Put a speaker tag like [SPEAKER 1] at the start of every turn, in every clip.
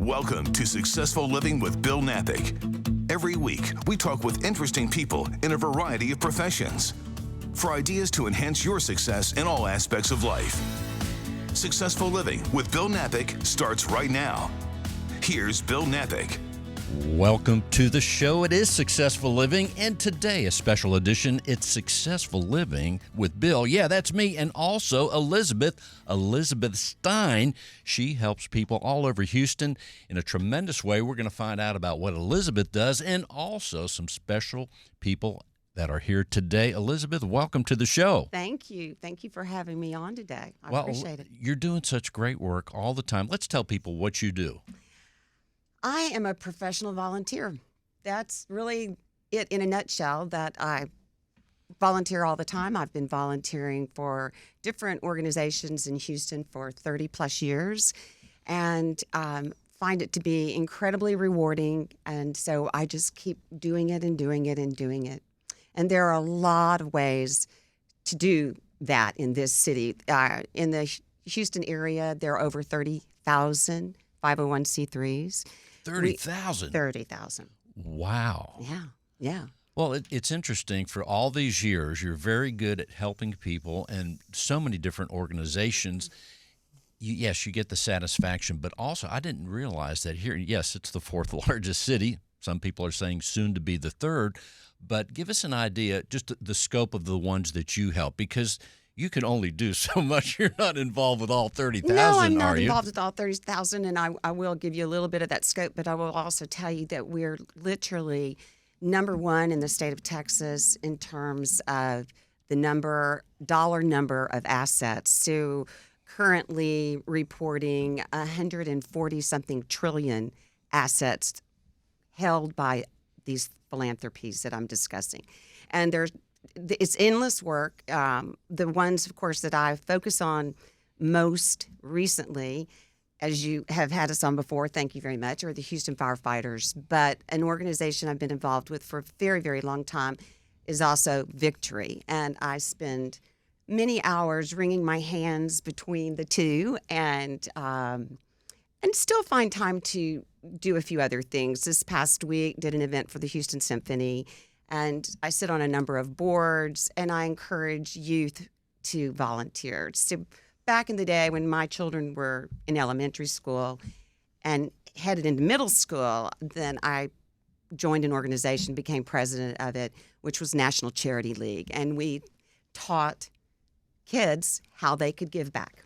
[SPEAKER 1] Welcome to Successful Living with Bill Napick. Every week, we talk with interesting people in a variety of professions for ideas to enhance your success in all aspects of life. Successful Living with Bill Napick starts right now. Here's Bill Napick.
[SPEAKER 2] Welcome to the show. It is Successful Living, and today a special edition. It's Successful Living with Bill. Yeah, that's me, and also Elizabeth Stein. She helps people all over Houston in a tremendous way. We're going to find out about what Elizabeth does and also some special people that are here today. Elizabeth, welcome to the show.
[SPEAKER 3] Thank you. Thank you for having me on today. I appreciate it.
[SPEAKER 2] You're doing such great work all the time. Let's tell people what you do.
[SPEAKER 3] I am a professional volunteer. That's really it in a nutshell, that I volunteer all the time. I've been volunteering for different organizations in Houston for 30 plus years and find it to be incredibly rewarding. And so I just keep doing it and doing it and doing it. And there are a lot of ways to do that in this city. In the Houston area, there are over 30,000 501c3s.
[SPEAKER 2] 30,000?
[SPEAKER 3] 30,000.
[SPEAKER 2] Wow.
[SPEAKER 3] Yeah.
[SPEAKER 2] Well, it's interesting. For all these years, you're very good at helping people and so many different organizations. Yes, you get the satisfaction, but also I didn't realize that here, yes, it's the fourth largest city. Some people are saying soon to be the third. But give us an idea, just the scope of the ones that you help, because you can only do so much. You're not involved with all 30,000,
[SPEAKER 3] No, I'm not
[SPEAKER 2] are you?
[SPEAKER 3] involved with all 30,000, and I will give you a little bit of that scope, but I will also tell you that we're literally number one in the state of Texas in terms of the dollar number of assets. So currently reporting 140-something trillion assets held by these philanthropies that I'm discussing. And it's endless work. The ones, of course, that I focus on most recently, as you have had us on before, thank you very much, are the Houston firefighters. But an organization I've been involved with for a very, very long time is also Victory. And I spend many hours wringing my hands between the two and still find time to do a few other things. This past week, did an event for the Houston Symphony. And I sit on a number of boards, and I encourage youth to volunteer. So back in the day when my children were in elementary school and headed into middle school, then I joined an organization, became president of it, which was National Charity League. And we taught kids how they could give back.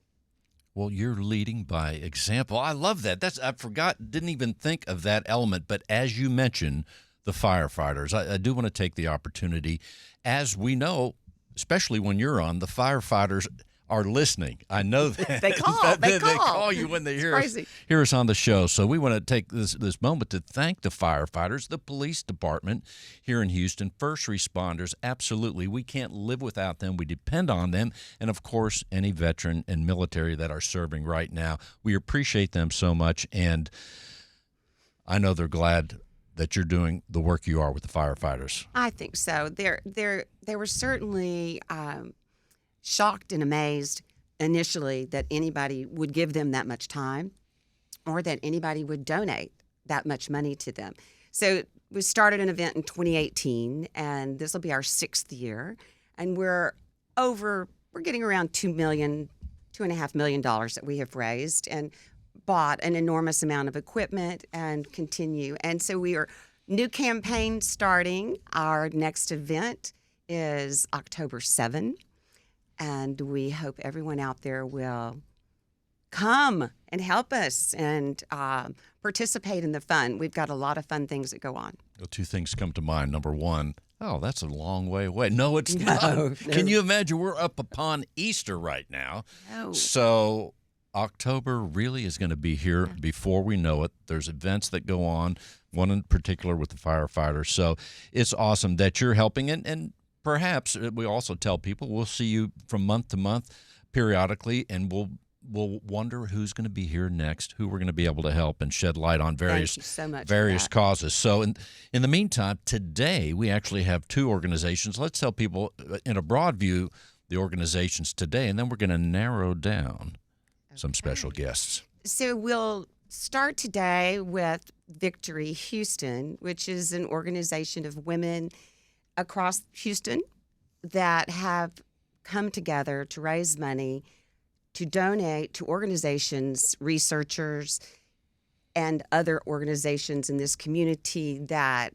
[SPEAKER 2] Well, you're leading by example. I love that. Didn't even think of that element. But as you mentioned, the firefighters, I do want to take the opportunity. As we know, especially when you're on, the firefighters are listening. I know that.
[SPEAKER 3] They call.
[SPEAKER 2] They call you when they hear us on the show. So we want to take this moment to thank the firefighters, the police department here in Houston, first responders. Absolutely. We can't live without them. We depend on them. And, of course, any veteran and military that are serving right now. We appreciate them so much. And I know they're glad that you're doing the work you are with the firefighters.
[SPEAKER 3] I think so. They were certainly shocked and amazed initially that anybody would give them that much time or that anybody would donate that much money to them. So we started an event in 2018, and this will be our 6th year. And we're getting around $2.5 million that we have raised and bought an enormous amount of equipment and continue. And so we are new campaign starting. Our next event is October 7. And we hope everyone out there will come and help us and participate in the fun. We've got a lot of fun things that go on.
[SPEAKER 2] Well, two things come to mind. Number one, that's a long way away. No, it's not.
[SPEAKER 3] No.
[SPEAKER 2] Can you imagine? We're up upon Easter right now.
[SPEAKER 3] No.
[SPEAKER 2] So October really is going to be here before we know it. There's events that go on, one in particular with the firefighters. So it's awesome that you're helping. And perhaps we also tell people we'll see you from month to month periodically, and we'll wonder who's going to be here next, who we're going to be able to help and shed light on various causes. So in the meantime, today we actually have two organizations. Let's tell people in a broad view the organizations today, and then we're going to narrow down some special guests.
[SPEAKER 3] So we'll start today with Victory Houston, which is an organization of women across Houston that have come together to raise money to donate to organizations, researchers, and other organizations in this community that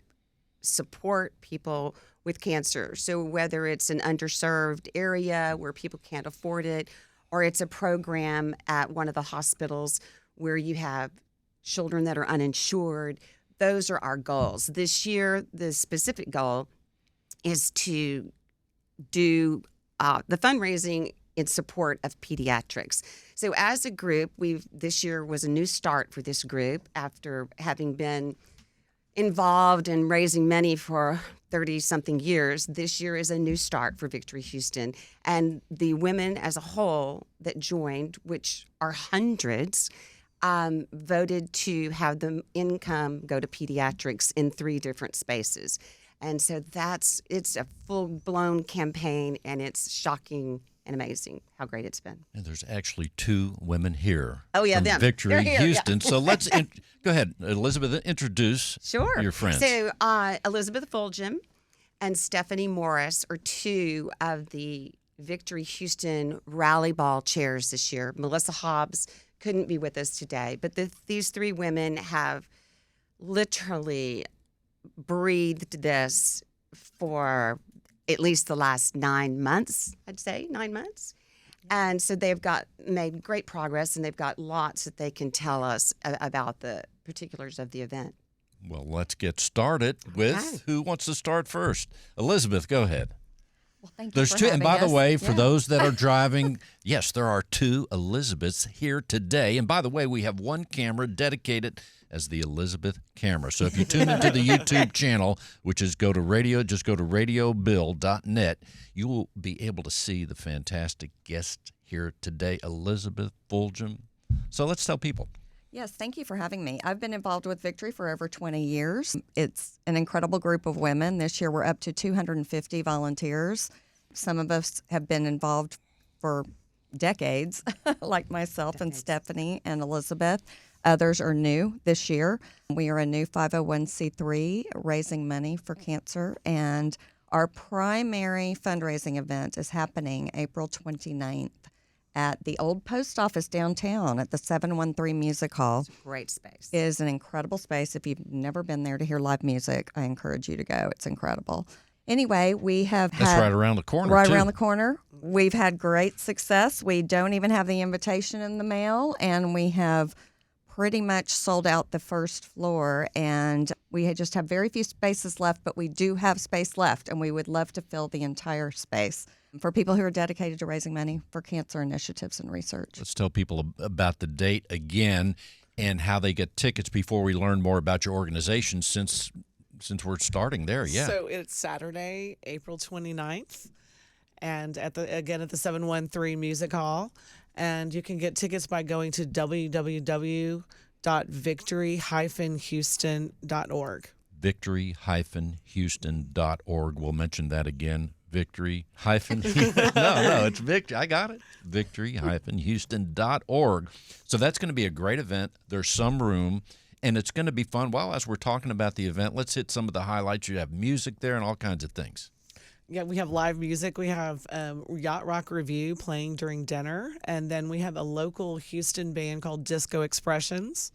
[SPEAKER 3] support people with cancer. So whether it's an underserved area where people can't afford it, or it's a program at one of the hospitals where you have children that are uninsured, those are our goals. This year, the specific goal is to do the fundraising in support of pediatrics. So as a group, this year was a new start for this group after having been involved in raising money for 30-something years. This year is a new start for Victory Houston. And the women as a whole that joined, which are hundreds, voted to have the income go to pediatrics in 3 different spaces. And so it's a full-blown campaign, and it's shocking and amazing how great it's been.
[SPEAKER 2] And there's actually 2 women here.
[SPEAKER 3] Oh, yeah,
[SPEAKER 2] from
[SPEAKER 3] them.
[SPEAKER 2] Victory
[SPEAKER 3] They're here,
[SPEAKER 2] Houston.
[SPEAKER 3] yeah.
[SPEAKER 2] So let's go ahead, Elizabeth, introduce your friends.
[SPEAKER 3] So Elizabeth Fulgham and Stephanie Morris are 2 of the Victory Houston Rally Ball chairs this year. Melissa Hobbs couldn't be with us today, but these 3 women have literally breathed this for at least the last 9 months, I'd say 9 months. And so they've made great progress, and they've got lots that they can tell us about the particulars of the event.
[SPEAKER 2] Well, let's get started with who wants to start first. Elizabeth, go ahead.
[SPEAKER 4] Well, thank you
[SPEAKER 2] There's
[SPEAKER 4] for
[SPEAKER 2] 2, and
[SPEAKER 4] having
[SPEAKER 2] by the
[SPEAKER 4] us.
[SPEAKER 2] way, for those that are driving, yes, there are 2 Elizabeths here today. And by the way, we have 1 camera dedicated as the Elizabeth camera. So if you tune into the YouTube channel, which is just go to radiobill.net, you will be able to see the fantastic guest here today, Elizabeth Fulgham. So let's tell people.
[SPEAKER 4] Yes, thank you for having me. I've been involved with Victory for over 20 years. It's an incredible group of women. This year we're up to 250 volunteers. Some of us have been involved for decades, like myself and Stephanie and Elizabeth. Others are new this year. We are a new 501c3 raising money for cancer, and our primary fundraising event is happening April 29th at the old post office downtown at the 713 Music Hall.
[SPEAKER 3] It's a great space.
[SPEAKER 4] It is an incredible space. If you've never been there to hear live music, I encourage you to go. It's incredible. Anyway, we have
[SPEAKER 2] That's
[SPEAKER 4] had...
[SPEAKER 2] right around the corner,
[SPEAKER 4] Right
[SPEAKER 2] too.
[SPEAKER 4] around the corner. We've had great success. We don't even have the invitation in the mail, and we have pretty much sold out the first floor, and we just have very few spaces left, but we do have space left, and we would love to fill the entire space for people who are dedicated to raising money for cancer initiatives and research.
[SPEAKER 2] Let's tell people about the date again and how they get tickets before we learn more about your organization, since we're starting there. Yeah.
[SPEAKER 5] So it's Saturday, April 29th, and at the 713 Music Hall. And you can get tickets by going to www.victory-houston.org.
[SPEAKER 2] Victory-houston.org. We'll mention that again. It's Victory. I got it. Victory-houston.org. So that's going to be a great event. There's some room, and it's going to be fun. Well, as we're talking about the event, let's hit some of the highlights. You have music there and all kinds of things.
[SPEAKER 5] Yeah, we have live music. We have Yacht Rock Review playing during dinner. And then we have a local Houston band called Disco Expressions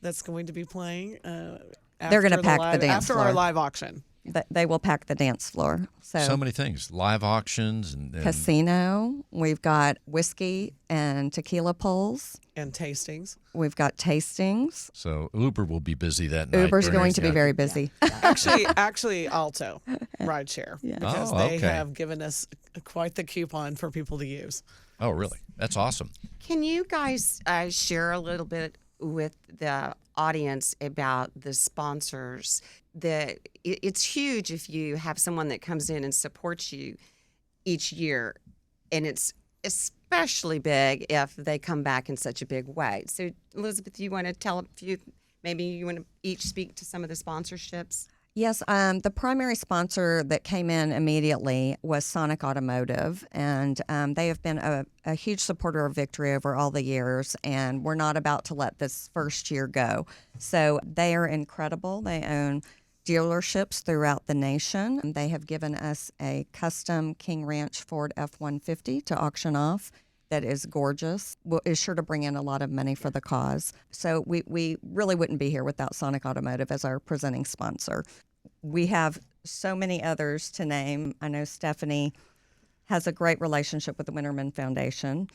[SPEAKER 5] that's going to be playing
[SPEAKER 4] They're going to pack the dance
[SPEAKER 5] after
[SPEAKER 4] floor.
[SPEAKER 5] our live auction.
[SPEAKER 4] They will pack the dance floor.
[SPEAKER 2] So many things. Live auctions and
[SPEAKER 4] casino. We've got whiskey and tequila pulls.
[SPEAKER 5] And tastings.
[SPEAKER 4] We've got tastings.
[SPEAKER 2] So Uber will be busy that night.
[SPEAKER 4] Uber's going to be very busy.
[SPEAKER 5] Actually, Alto rideshare, because they have given us quite the coupon for people to use.
[SPEAKER 2] Oh, really? That's awesome.
[SPEAKER 3] Can you guys share a little bit with the audience about the sponsors? It's huge if you have someone that comes in and supports you each year, and it's especially big if they come back in such a big way. So, Elizabeth, you want to tell maybe you want to each speak to some of the sponsorships?
[SPEAKER 4] Yes, the primary sponsor that came in immediately was Sonic Automotive, and they have been a huge supporter of Victory over all the years, and we're not about to let this first year go. So they are incredible. They own dealerships throughout the nation. They have given us a custom King Ranch Ford F-150 to auction off that is gorgeous, is sure to bring in a lot of money for the cause. So we really wouldn't be here without Sonic Automotive as our presenting sponsor. We have so many others to name. I know Stephanie has a great relationship with the Winterman Foundation.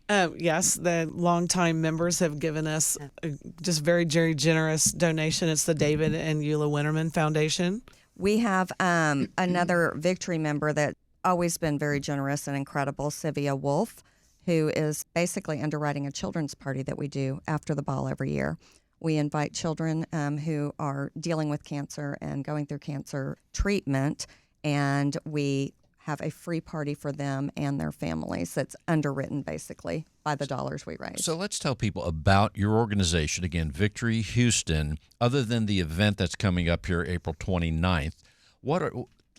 [SPEAKER 5] Yes, the longtime members have given us a just very generous donation. It's the David and Eula Winterman Foundation.
[SPEAKER 4] We have another Victory member that's always been very generous and incredible, Sylvia Wolf, who is basically underwriting a children's party that we do after the ball every year. We invite children who are dealing with cancer and going through cancer treatment, and we have a free party for them and their families that's underwritten basically by the dollars we raise.
[SPEAKER 2] So let's tell people about your organization. Again, Victory Houston, other than the event that's coming up here April 29th,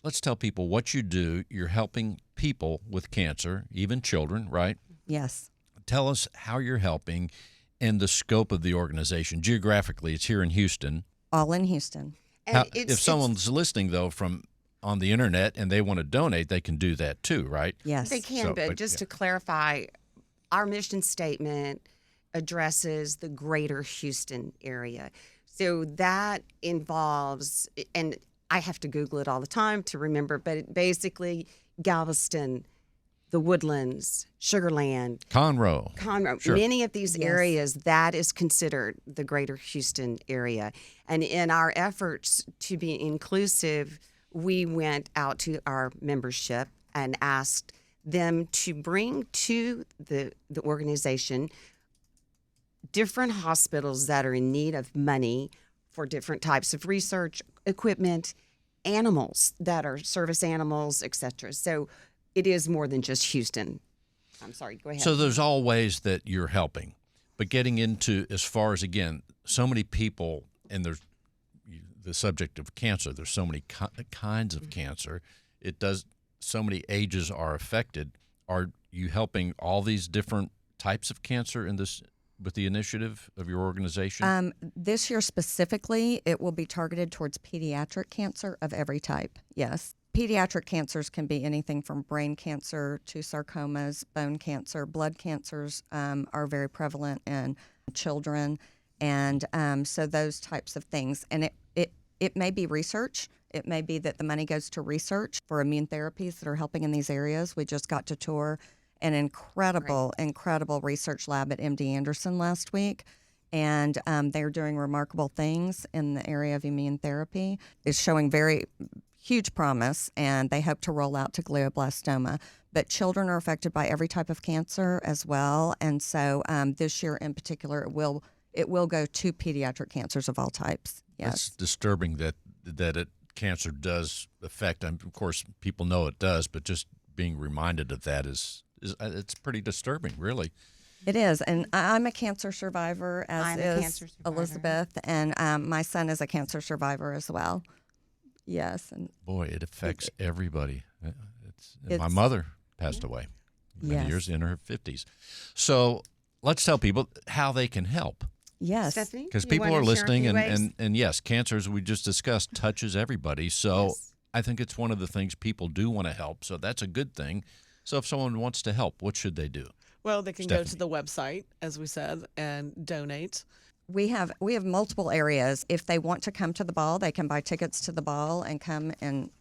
[SPEAKER 2] let's tell people what you do. You're helping people with cancer, even children, right?
[SPEAKER 4] Yes.
[SPEAKER 2] Tell us how you're helping and the scope of the organization. Geographically, it's here in Houston.
[SPEAKER 4] All in Houston.
[SPEAKER 3] And
[SPEAKER 2] If someone's listening, though, from on the internet and they want to donate, they can do that too, right?
[SPEAKER 4] Yes.
[SPEAKER 3] They can,
[SPEAKER 2] So,
[SPEAKER 3] but just to clarify, our mission statement addresses the greater Houston area. So that involves, and I have to Google it all the time to remember, but it basically Galveston, the Woodlands, Sugarland,
[SPEAKER 2] Conroe. Sure.
[SPEAKER 3] Many of these
[SPEAKER 4] Yes.
[SPEAKER 3] areas, that is considered the greater Houston area. And in our efforts to be inclusive, we went out to our membership and asked them to bring to the organization different hospitals that are in need of money for different types of research, equipment, animals that are service animals, etc. So it is more than just Houston. I'm sorry, go ahead.
[SPEAKER 2] So there's all ways that you're helping, but getting into as far as, again, so many people, and there's the subject of cancer. There's so many kinds of cancer. It does. So many ages are affected. Are you helping all these different types of cancer in this with the initiative of your organization?
[SPEAKER 4] This year specifically, it will be targeted towards pediatric cancer of every type. Yes. Pediatric cancers can be anything from brain cancer to sarcomas, bone cancer. Blood cancers are very prevalent in children, and so those types of things. And it may be research. It may be that the money goes to research for immune therapies that are helping in these areas. We just got to tour an incredible research lab at MD Anderson last week, and they're doing remarkable things in the area of immune therapy. It's showing very huge promise, and they hope to roll out to glioblastoma. But children are affected by every type of cancer as well, and so this year in particular, it will go to pediatric cancers of all types. Yes.
[SPEAKER 2] It's disturbing that cancer does affect. And of course, people know it does, but just being reminded of that is it's pretty disturbing, really.
[SPEAKER 4] It is, and I'm a cancer survivor, as is Elizabeth, and my son is a cancer survivor as well. Yes, and
[SPEAKER 2] boy, it affects everybody. My mother passed away many years in her 50s. So let's tell people how they can help.
[SPEAKER 4] Yes,
[SPEAKER 3] Stephanie,
[SPEAKER 2] because people are listening, and yes, cancer, as we just discussed, touches everybody. So I think it's one of the things people do want to help. So that's a good thing. So if someone wants to help, what should they do?
[SPEAKER 5] Well, they can go to the website, as we said, and donate.
[SPEAKER 4] We have multiple areas. If they want to come to the ball, they can buy tickets to the ball and come and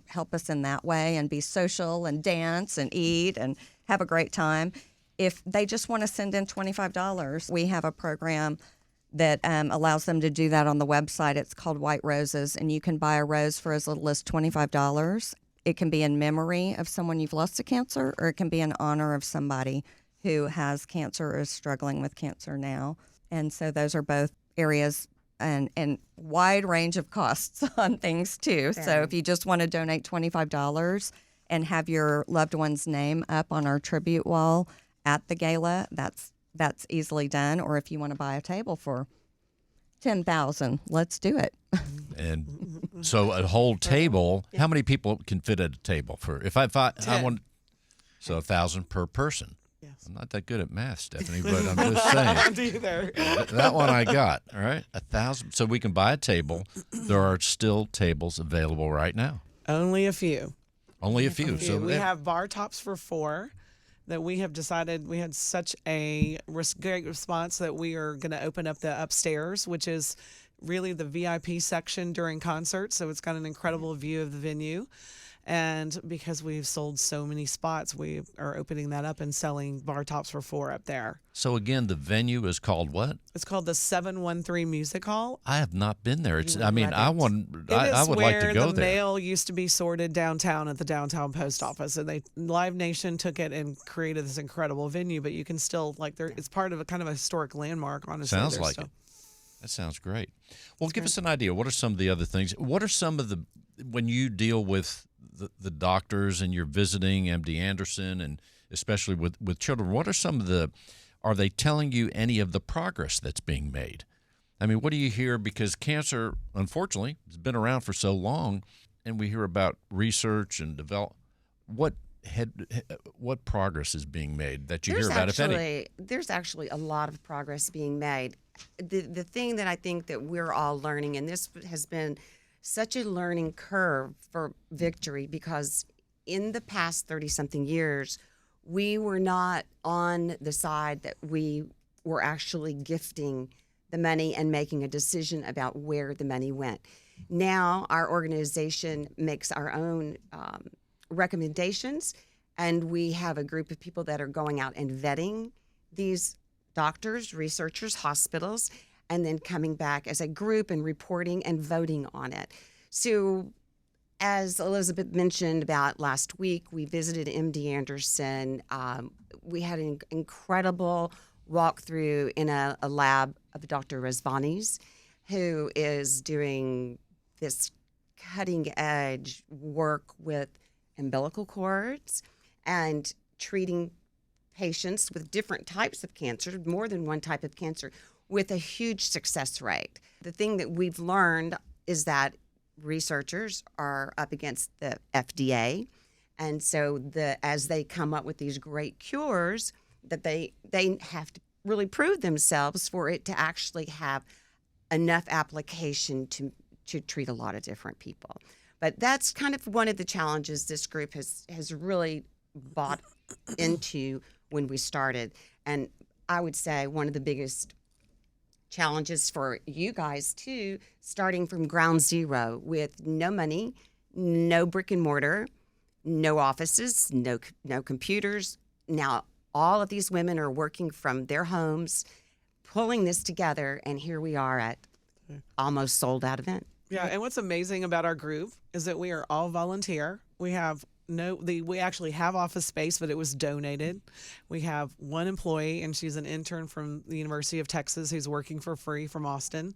[SPEAKER 4] help us in that way and be social and dance and eat and have a great time. If they just want to send in $25, we have a program that allows them to do that on the website. It's called White Roses, and you can buy a rose for as little as $25. It can be in memory of someone you've lost to cancer, or it can be in honor of somebody who has cancer or is struggling with cancer now. And so those are both areas and wide range of costs on things too. So if you just want to donate $25 and have your loved one's name up on our tribute wall at the gala, that's easily done. Or if you want to buy a table for $10,000, let's do it.
[SPEAKER 2] And so a whole table, how many people can fit at a table? If I want, so 1,000 per person.
[SPEAKER 5] Yes.
[SPEAKER 2] I'm not that good at math, Stephanie, but I'm just saying.
[SPEAKER 5] Either.
[SPEAKER 2] That one I got, all right? 1,000. So we can buy a table. There are still tables available right now.
[SPEAKER 5] Only a few.
[SPEAKER 2] Only a few. So
[SPEAKER 5] We have bar tops for 4 that we have decided. We had such a great response that we are going to open up the upstairs, which is really the VIP section during concerts. So it's got an incredible view of the venue. And because we've sold so many spots, we are opening that up and selling bar tops for 4 up there.
[SPEAKER 2] So again, the venue is called what?
[SPEAKER 5] It's called the 713 Music Hall.
[SPEAKER 2] I have not been there. It's. I mean,
[SPEAKER 3] love it.
[SPEAKER 2] I would like to go
[SPEAKER 5] the
[SPEAKER 2] there.
[SPEAKER 5] mail used to be sorted downtown at the downtown post office, and Live Nation took it and created this incredible venue. But you can still it's part of a kind of a historic landmark. Honestly,
[SPEAKER 2] Sounds like it. That sounds great. Well, give us an idea. What are some of the other things? What are some of when you deal with the doctors and you're visiting MD Anderson and especially with children, what are some of are they telling you any of the progress that's being made? I mean, what do you hear? Because cancer, unfortunately, has been around for so long, and we hear about research and what progress is being made that you hear about, if any?
[SPEAKER 3] There's actually a lot of progress being made. The thing that I think that we're all learning, and this has been such a learning curve for Victory, because in the past 30-something years, we were not on the side that we were actually gifting the money and making a decision about where the money went. Now our organization makes our own recommendations, and we have a group of people that are going out and vetting these doctors, researchers, hospitals, and then coming back as a group and reporting and voting on it. So as Elizabeth mentioned about last week, we visited MD Anderson. We had an incredible walkthrough in a lab of Dr. Rezvani's, who is doing this cutting-edge work with umbilical cords and treating patients with different types of cancer, more than one type of cancer, with a huge success rate. The thing that we've learned is that researchers are up against the FDA, and so as they come up with these great cures, that they have to really prove themselves for it to actually have enough application to treat a lot of different people. But that's kind of one of the challenges this group has really bought into when we started. And I would say one of the biggest challenges for you guys too, starting from ground zero with no money, no brick and mortar, no offices, no computers. Now all of these women are working from their homes, pulling this together, and here we are at almost sold out event.
[SPEAKER 5] Yeah, and what's amazing about our group is that we are all volunteer. We have we actually have office space, but it was donated. We have one employee, and she's an intern from the University of Texas who's working for free from Austin.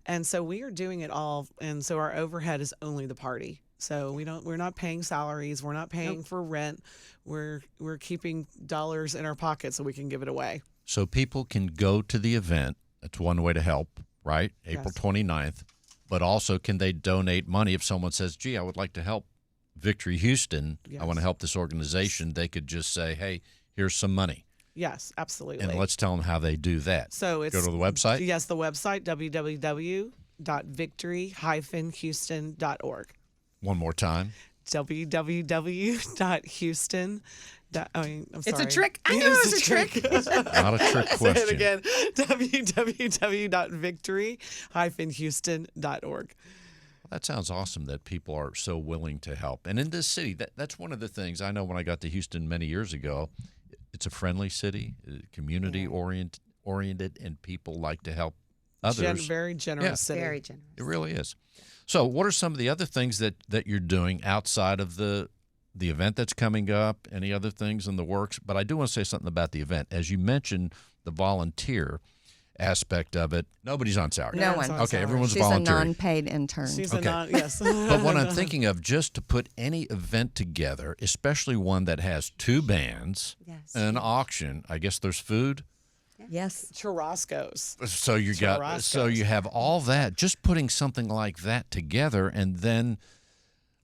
[SPEAKER 5] And so we are doing it all, and so our overhead is only the party. So we're not paying salaries, we're not paying for rent. We're keeping dollars in our pocket so we can give it away.
[SPEAKER 2] So people can go to the event. That's one way to help, right? April 29th. But also, can they donate money if someone says, gee, I would like to help Victory Houston, I want to help this organization, they could just say, hey, here's some money.
[SPEAKER 5] Yes, absolutely.
[SPEAKER 2] And let's tell them how they do that.
[SPEAKER 5] So
[SPEAKER 2] go to the website?
[SPEAKER 5] Yes, the website, www.victory-houston.org.
[SPEAKER 2] One more time.
[SPEAKER 5] www.houston. I'm sorry.
[SPEAKER 3] It's a trick. I know it's a trick.
[SPEAKER 2] Not a trick question.
[SPEAKER 5] Say it again. www.victory-houston.org.
[SPEAKER 2] That sounds awesome that people are so willing to help. And in this city, that's one of the things I know when I got to Houston many years ago. It's a friendly city, community-oriented, and people like to help others.
[SPEAKER 5] Very generous city.
[SPEAKER 3] Very generous.
[SPEAKER 2] It really is. So what are some of the other things that you're doing outside of the event that's coming up, any other things in the works? But I do want to say something about the event. As you mentioned, the volunteer aspect of it, nobody's on salary.
[SPEAKER 4] No one.
[SPEAKER 2] Okay, everyone's
[SPEAKER 4] She's
[SPEAKER 2] volunteering.
[SPEAKER 4] a non-paid intern.
[SPEAKER 5] She's
[SPEAKER 2] Okay.
[SPEAKER 5] yes.
[SPEAKER 2] But what I'm thinking of, just to put any event together, especially one that has two bands,
[SPEAKER 3] Yes.
[SPEAKER 2] an auction, I guess there's food.
[SPEAKER 4] Yes.
[SPEAKER 5] Churrascos.
[SPEAKER 2] So you have all that. Just putting something like that together, and then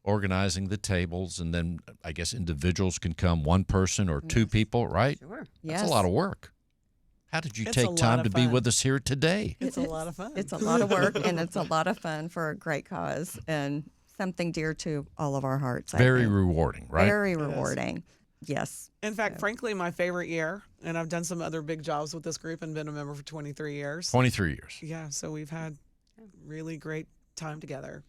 [SPEAKER 2] organizing the tables, and then I guess individuals can come, one person or two people, right?
[SPEAKER 3] Sure.
[SPEAKER 4] Yes.
[SPEAKER 2] That's a lot of work. How did you
[SPEAKER 5] It's a
[SPEAKER 2] take
[SPEAKER 5] lot
[SPEAKER 2] time
[SPEAKER 5] of
[SPEAKER 2] to be
[SPEAKER 5] fun.
[SPEAKER 2] with us here today?
[SPEAKER 5] It's a lot of fun.
[SPEAKER 4] It's a lot of work, and it's a lot of fun for a great cause and something dear to all of our hearts. I
[SPEAKER 2] Very
[SPEAKER 4] think.
[SPEAKER 2] rewarding, right?
[SPEAKER 4] Very rewarding. Yes.
[SPEAKER 5] In fact, frankly, my favorite year, and I've done some other big jobs with this group and been a member for 23 years.
[SPEAKER 2] 23 years.
[SPEAKER 5] Yeah, so we've had really great time together.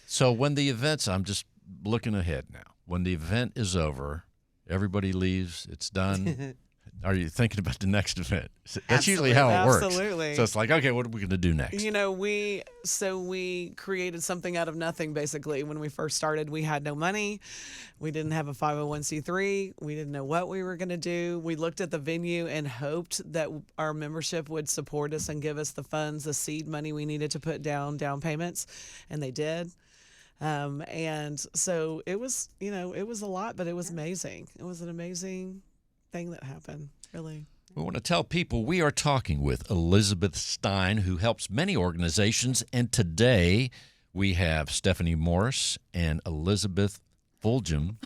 [SPEAKER 2] So when the events, I'm just looking ahead now. When the event is over, everybody leaves, it's done. Are you thinking about the next event? That's usually how it works.
[SPEAKER 5] Absolutely.
[SPEAKER 2] So it's like, okay, what are we going to do next?
[SPEAKER 5] You know, we created something out of nothing, basically. When we first started, we had no money. We didn't have a 501c3. We didn't know what we were going to do. We looked at the venue and hoped that our membership would support us and give us the funds, the seed money we needed to put down payments, and they did. And so it was, it was a lot, but it was amazing. It was an amazing thing that happened, really.
[SPEAKER 2] We want to tell people we are talking with Elizabeth Stein, who helps many organizations. And today we have Stephanie Morris and Elizabeth Fulgham.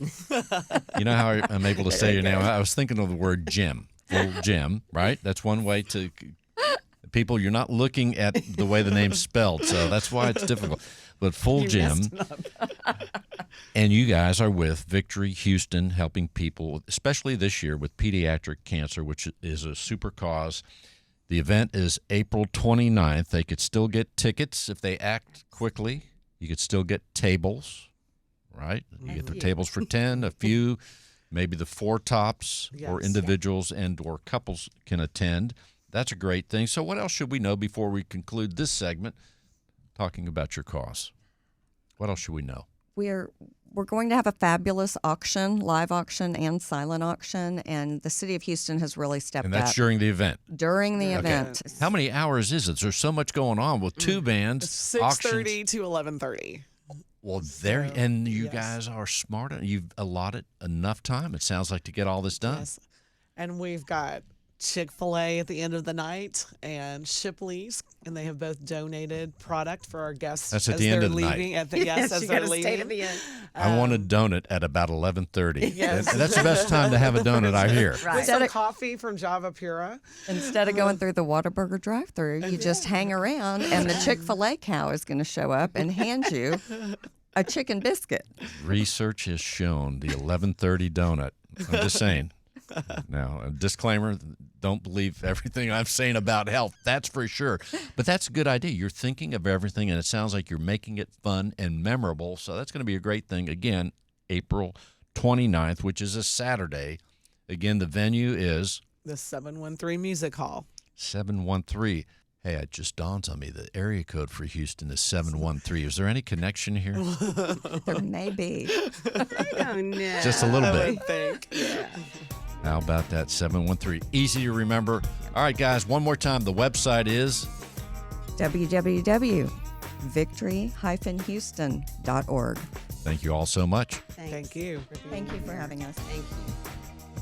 [SPEAKER 2] You know how I'm able to say your name? I was thinking of the word Jim. Fulgham, right? That's one way to... People, you're not looking at the way the name's spelled, so that's why it's difficult. But Fulgham, and you guys are with Victory Houston, helping people, especially this year with pediatric cancer, which is a super cause. The event is April 29th. They could still get tickets if they act quickly. You could still get tables, right? You get the tables for 10, a few, maybe the 4 tops, or
[SPEAKER 5] Yes.
[SPEAKER 2] individuals and or couples can attend. That's a great thing. So what else should we know before we conclude this segment talking about your cause? What else should we know?
[SPEAKER 4] We're going to have a fabulous auction, live auction and silent auction, and the city of Houston has really stepped
[SPEAKER 2] And that's
[SPEAKER 4] up
[SPEAKER 2] during the event.
[SPEAKER 4] during the event.
[SPEAKER 2] How many hours is it? There's so much going on with 2 bands, auctions.
[SPEAKER 5] 6:30 to 11:30.
[SPEAKER 2] Well, there, and you
[SPEAKER 5] yes.
[SPEAKER 2] guys are smart. You've allotted enough time, it sounds like, to get all this done.
[SPEAKER 5] Yes. And we've got Chick-fil-A at the end of the night and Shipley's, and they have both donated product for our guests.
[SPEAKER 2] That's at
[SPEAKER 5] as
[SPEAKER 2] the end
[SPEAKER 5] they're
[SPEAKER 2] of the night.
[SPEAKER 5] leaving. Yes, as
[SPEAKER 3] you
[SPEAKER 5] they're
[SPEAKER 3] gotta stay to
[SPEAKER 5] leaving.
[SPEAKER 3] the end.
[SPEAKER 2] I want a donut at about 11:30.
[SPEAKER 5] Yes.
[SPEAKER 2] That's the best time to have a donut, I hear.
[SPEAKER 3] Right.
[SPEAKER 5] With some coffee from Java Pura.
[SPEAKER 4] Instead of going through the Whataburger drive-through, you just hang around, and the Chick-fil-A cow is going to show up and hand you a chicken biscuit.
[SPEAKER 2] Research has shown the 11:30 donut. I'm just saying. Now, a disclaimer, don't believe everything I'm saying about health. That's for sure. But that's a good idea. You're thinking of everything, and it sounds like you're making it fun and memorable. So that's going to be a great thing. Again, April 29th, which is a Saturday. Again, the venue is
[SPEAKER 5] The 713 Music Hall.
[SPEAKER 2] 713. Hey, it just dawns on me the area code for Houston is 713. Is there any connection here?
[SPEAKER 4] There may be.
[SPEAKER 3] Oh, no.
[SPEAKER 2] Just a little
[SPEAKER 5] I
[SPEAKER 2] bit.
[SPEAKER 5] would think. Yeah.
[SPEAKER 2] How about that? 713. Easy to remember. All right, guys, one more time. The website is
[SPEAKER 4] www.victory-houston.org.
[SPEAKER 2] Thank you all so much.
[SPEAKER 5] Thank you.
[SPEAKER 4] Thank you for having us.
[SPEAKER 3] Thank you.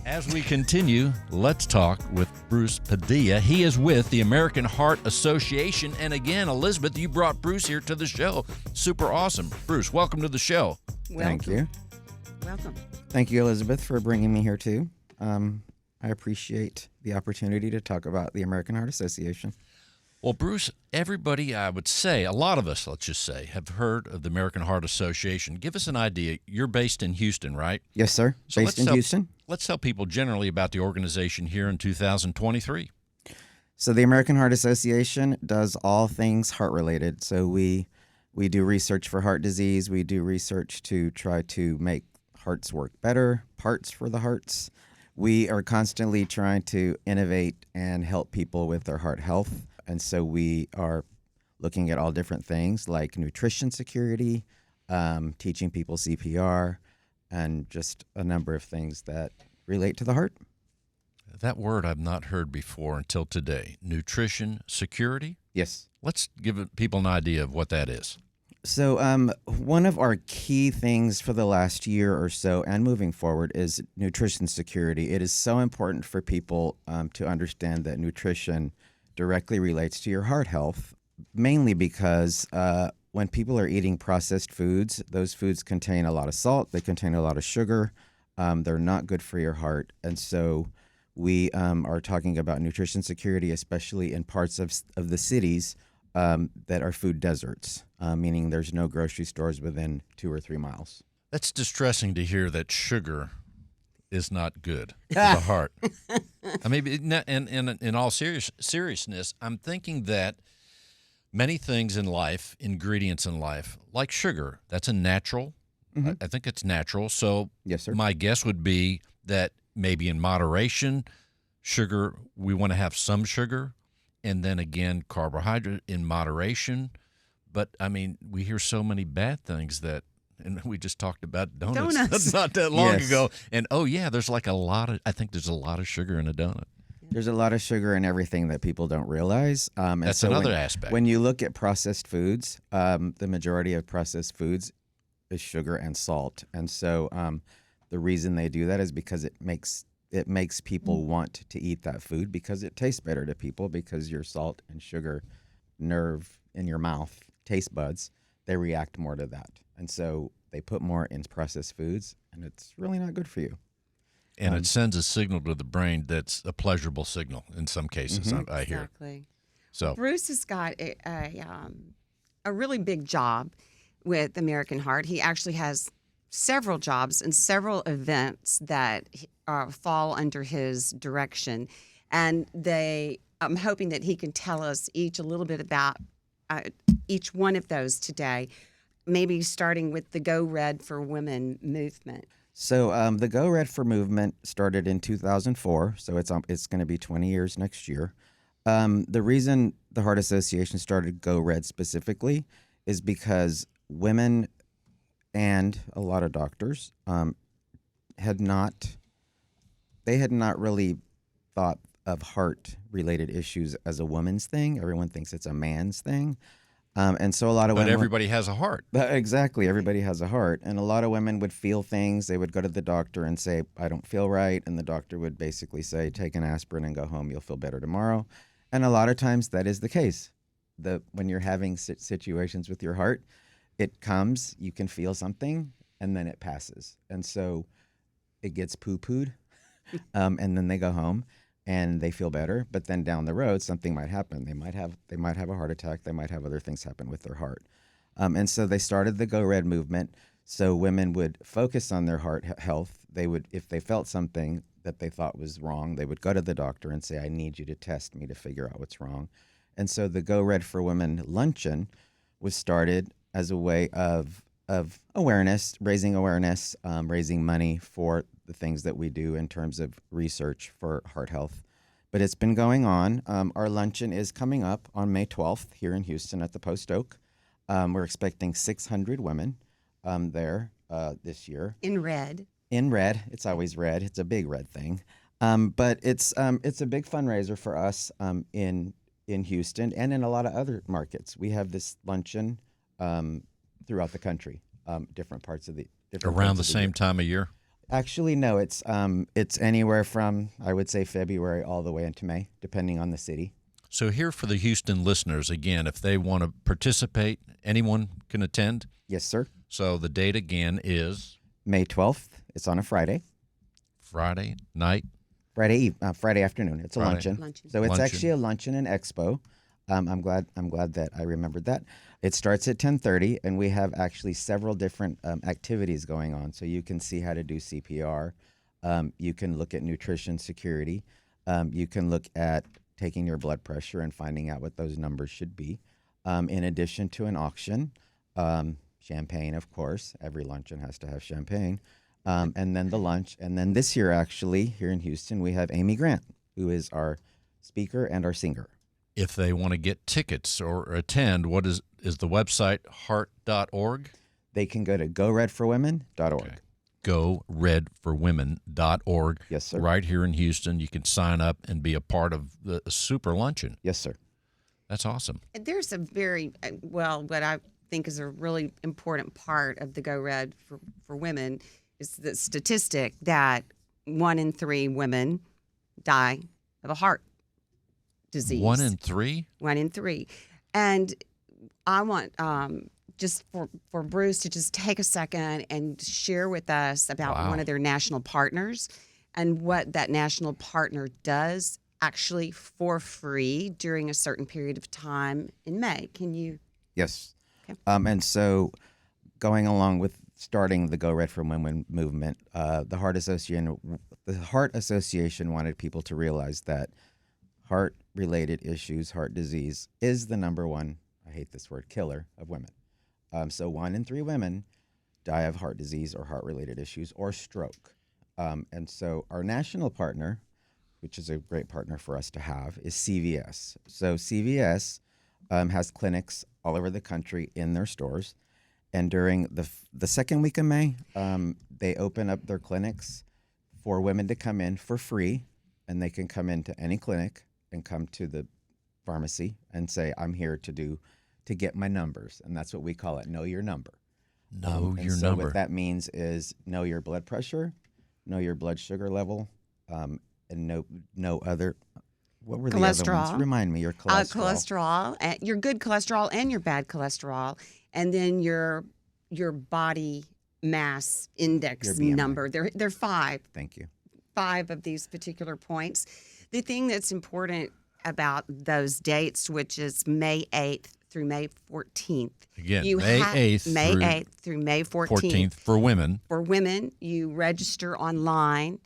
[SPEAKER 2] As we continue, let's talk with Bruce Padilla. He is with the American Heart Association. And again, Elizabeth, you brought Bruce here to the show. Super awesome. Bruce, welcome to the show.
[SPEAKER 6] Thank you.
[SPEAKER 3] Welcome.
[SPEAKER 6] Thank you, Elizabeth, for bringing me here, too. I appreciate the opportunity to talk about the American Heart Association.
[SPEAKER 2] Well, Bruce, everybody, I would say, a lot of us, let's just say, have heard of the American Heart Association. Give us an idea. You're based in Houston, right?
[SPEAKER 6] Yes, sir.
[SPEAKER 2] So
[SPEAKER 6] Based in Houston.
[SPEAKER 2] Let's tell people generally about the organization here in 2023.
[SPEAKER 6] So the American Heart Association does all things heart-related. So we do research for heart disease. We do research to try to make hearts work better, parts for the hearts. We are constantly trying to innovate and help people with their heart health. And so we are looking at all different things like nutrition security, teaching people CPR, and just a number of things that relate to the heart.
[SPEAKER 2] That word I've not heard before until today. Nutrition security?
[SPEAKER 6] Yes.
[SPEAKER 2] Let's give people an idea of what that is.
[SPEAKER 6] So, one of our key things for the last year or so and moving forward is nutrition security. It is so important for people to understand that nutrition directly relates to your heart health, mainly because when people are eating processed foods, those foods contain a lot of salt, they contain a lot of sugar, they're not good for your heart. And so, we are talking about nutrition security, especially in parts of the cities that are food deserts, meaning there's no grocery stores within 2 or 3 miles.
[SPEAKER 2] That's distressing to hear that sugar is not good for the heart. I mean, in all seriousness, I'm thinking that many things in life, ingredients in life, like sugar, that's a natural. I think it's natural. So
[SPEAKER 6] Yes, sir.
[SPEAKER 2] my guess would be that maybe in moderation, sugar, we want to have some sugar. And then again, carbohydrate in moderation. But I mean, we hear so many bad things that, and we just talked about donuts. Not that long
[SPEAKER 6] Yes.
[SPEAKER 2] ago. And oh yeah, there's like I think there's a lot of sugar in a donut.
[SPEAKER 6] There's a lot of sugar in everything that people don't realize. And
[SPEAKER 2] That's
[SPEAKER 6] so
[SPEAKER 2] another
[SPEAKER 6] when,
[SPEAKER 2] aspect.
[SPEAKER 6] When you look at processed foods, the majority of processed foods is sugar and salt. And so the reason they do that is because it makes people want to eat that food because it tastes better to people, because your salt and sugar nerve in your mouth, taste buds, they react more to that. And so they put more in processed foods, and it's really not good for you.
[SPEAKER 2] And it sends a signal to the brain that's a pleasurable signal in some cases, I hear.
[SPEAKER 3] Exactly.
[SPEAKER 2] So
[SPEAKER 3] Bruce has got a really big job with American Heart. He actually has several jobs and several events that fall under his direction. And I'm hoping that he can tell us each a little bit about each one of those today, maybe starting with the Go Red for Women movement.
[SPEAKER 6] So the Go Red for movement started in 2004, so it's going to be 20 years next year. The reason the Heart Association started Go Red specifically is because women and a lot of doctors had not really thought of heart-related issues as a woman's thing. Everyone thinks it's a man's thing. And so a lot of
[SPEAKER 2] but
[SPEAKER 6] women...
[SPEAKER 2] everybody has a heart.
[SPEAKER 6] Exactly. Everybody has a heart. And a lot of women would feel things. They would go to the doctor and say, I don't feel right. And the doctor would basically say, take an aspirin and go home. You'll feel better tomorrow. And a lot of times that is the case. When you're having situations with your heart, it comes, you can feel something, and then it passes. And so it gets poo-pooed, and then they go home and they feel better. But then down the road, something might happen. They might have a heart attack. They might have other things happen with their heart. And so they started the Go Red movement so women would focus on their heart health. They would, if they felt something that they thought was wrong, they would go to the doctor and say, I need you to test me to figure out what's wrong. And so the Go Red for Women luncheon was started as a way of awareness, raising money for the things that we do in terms of research for heart health. But it's been going on. Our luncheon is coming up on May 12th here in Houston at the Post Oak. We're expecting 600 women there this year.
[SPEAKER 3] In red.
[SPEAKER 6] In red. It's always red. It's a big red thing. But it's a big fundraiser for us in Houston and in a lot of other markets. We have this luncheon throughout the country, different parts of the
[SPEAKER 2] Around the same time of year?
[SPEAKER 6] Actually, no. It's anywhere from, I would say, February all the way into May, depending on the city.
[SPEAKER 2] So here for the Houston listeners, again, if they want to participate, anyone can attend?
[SPEAKER 6] Yes, sir.
[SPEAKER 2] So the date again is?
[SPEAKER 6] May 12th. It's on a Friday.
[SPEAKER 2] Friday night?
[SPEAKER 6] Friday afternoon. It's a luncheon. So it's
[SPEAKER 2] Luncheon.
[SPEAKER 6] actually a luncheon and expo. I'm glad that I remembered that. It starts at 10:30, and we have actually several different activities going on. So you can see how to do CPR. You can look at nutrition security. You can look at taking your blood pressure and finding out what those numbers should be. In addition to an auction, champagne, of course. Every luncheon has to have champagne. And then the lunch. And then this year, actually, here in Houston, we have Amy Grant, who is our speaker and our singer.
[SPEAKER 2] If they want to get tickets or attend, what is the website heart.org?
[SPEAKER 6] They can go to goredforwomen.org.
[SPEAKER 2] Okay. goredforwomen.org.
[SPEAKER 6] Yes, sir.
[SPEAKER 2] Right here in Houston. You can sign up and be a part of the super luncheon.
[SPEAKER 6] Yes, sir.
[SPEAKER 2] That's awesome.
[SPEAKER 3] There's a very, what I think is a really important part of the Go Red for women is the statistic that 1 in 3 women die of a heart disease.
[SPEAKER 2] 1 in 3?
[SPEAKER 3] 1 in 3. And I want just for Bruce to just take a second and share with us about
[SPEAKER 2] Wow.
[SPEAKER 3] one of their national partners and what that national partner does actually for free during a certain period of time in May. Can you?
[SPEAKER 6] Yes.
[SPEAKER 3] Okay.
[SPEAKER 6] And so going along with starting the Go Red for Women movement, the Heart Association wanted people to realize that heart-related issues, heart disease, is the number one, I hate this word, killer of women. So 1 in 3 women die of heart disease or heart-related issues or stroke. And so our national partner, which is a great partner for us to have, is CVS. So CVS has clinics all over the country in their stores. And during the second week of May, they open up their clinics for women to come in for free. And they can come into any clinic and come to the pharmacy and say, I'm here to get my numbers. And that's what we call it, know your number.
[SPEAKER 2] Know your
[SPEAKER 6] so
[SPEAKER 2] number.
[SPEAKER 6] What that means is know your blood pressure, know your blood sugar level, and no other. What were the other
[SPEAKER 3] Cholesterol.
[SPEAKER 6] ones? Remind me. Your cholesterol.
[SPEAKER 3] Your good cholesterol and your bad cholesterol, and then your body mass index
[SPEAKER 6] Your BMI.
[SPEAKER 3] number. They're 5.
[SPEAKER 6] Thank you.
[SPEAKER 3] 5 of these particular points. The thing that's important about those dates, which is May 8th through May 14th.
[SPEAKER 2] Again,
[SPEAKER 3] You
[SPEAKER 2] May
[SPEAKER 3] ha-
[SPEAKER 2] 8th
[SPEAKER 3] May
[SPEAKER 2] through
[SPEAKER 3] 8th through May
[SPEAKER 2] 14th for women.
[SPEAKER 3] For women, you register online,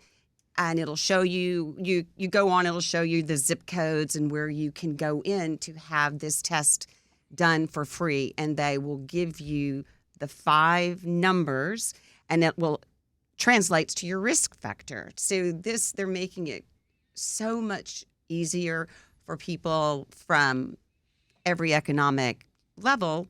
[SPEAKER 3] and it'll show you go on, it'll show you the zip codes and where you can go in to have this test done for free, and they will give you the 5 numbers, and it will translates to your risk factor. So they're making it so much easier for people from every economic level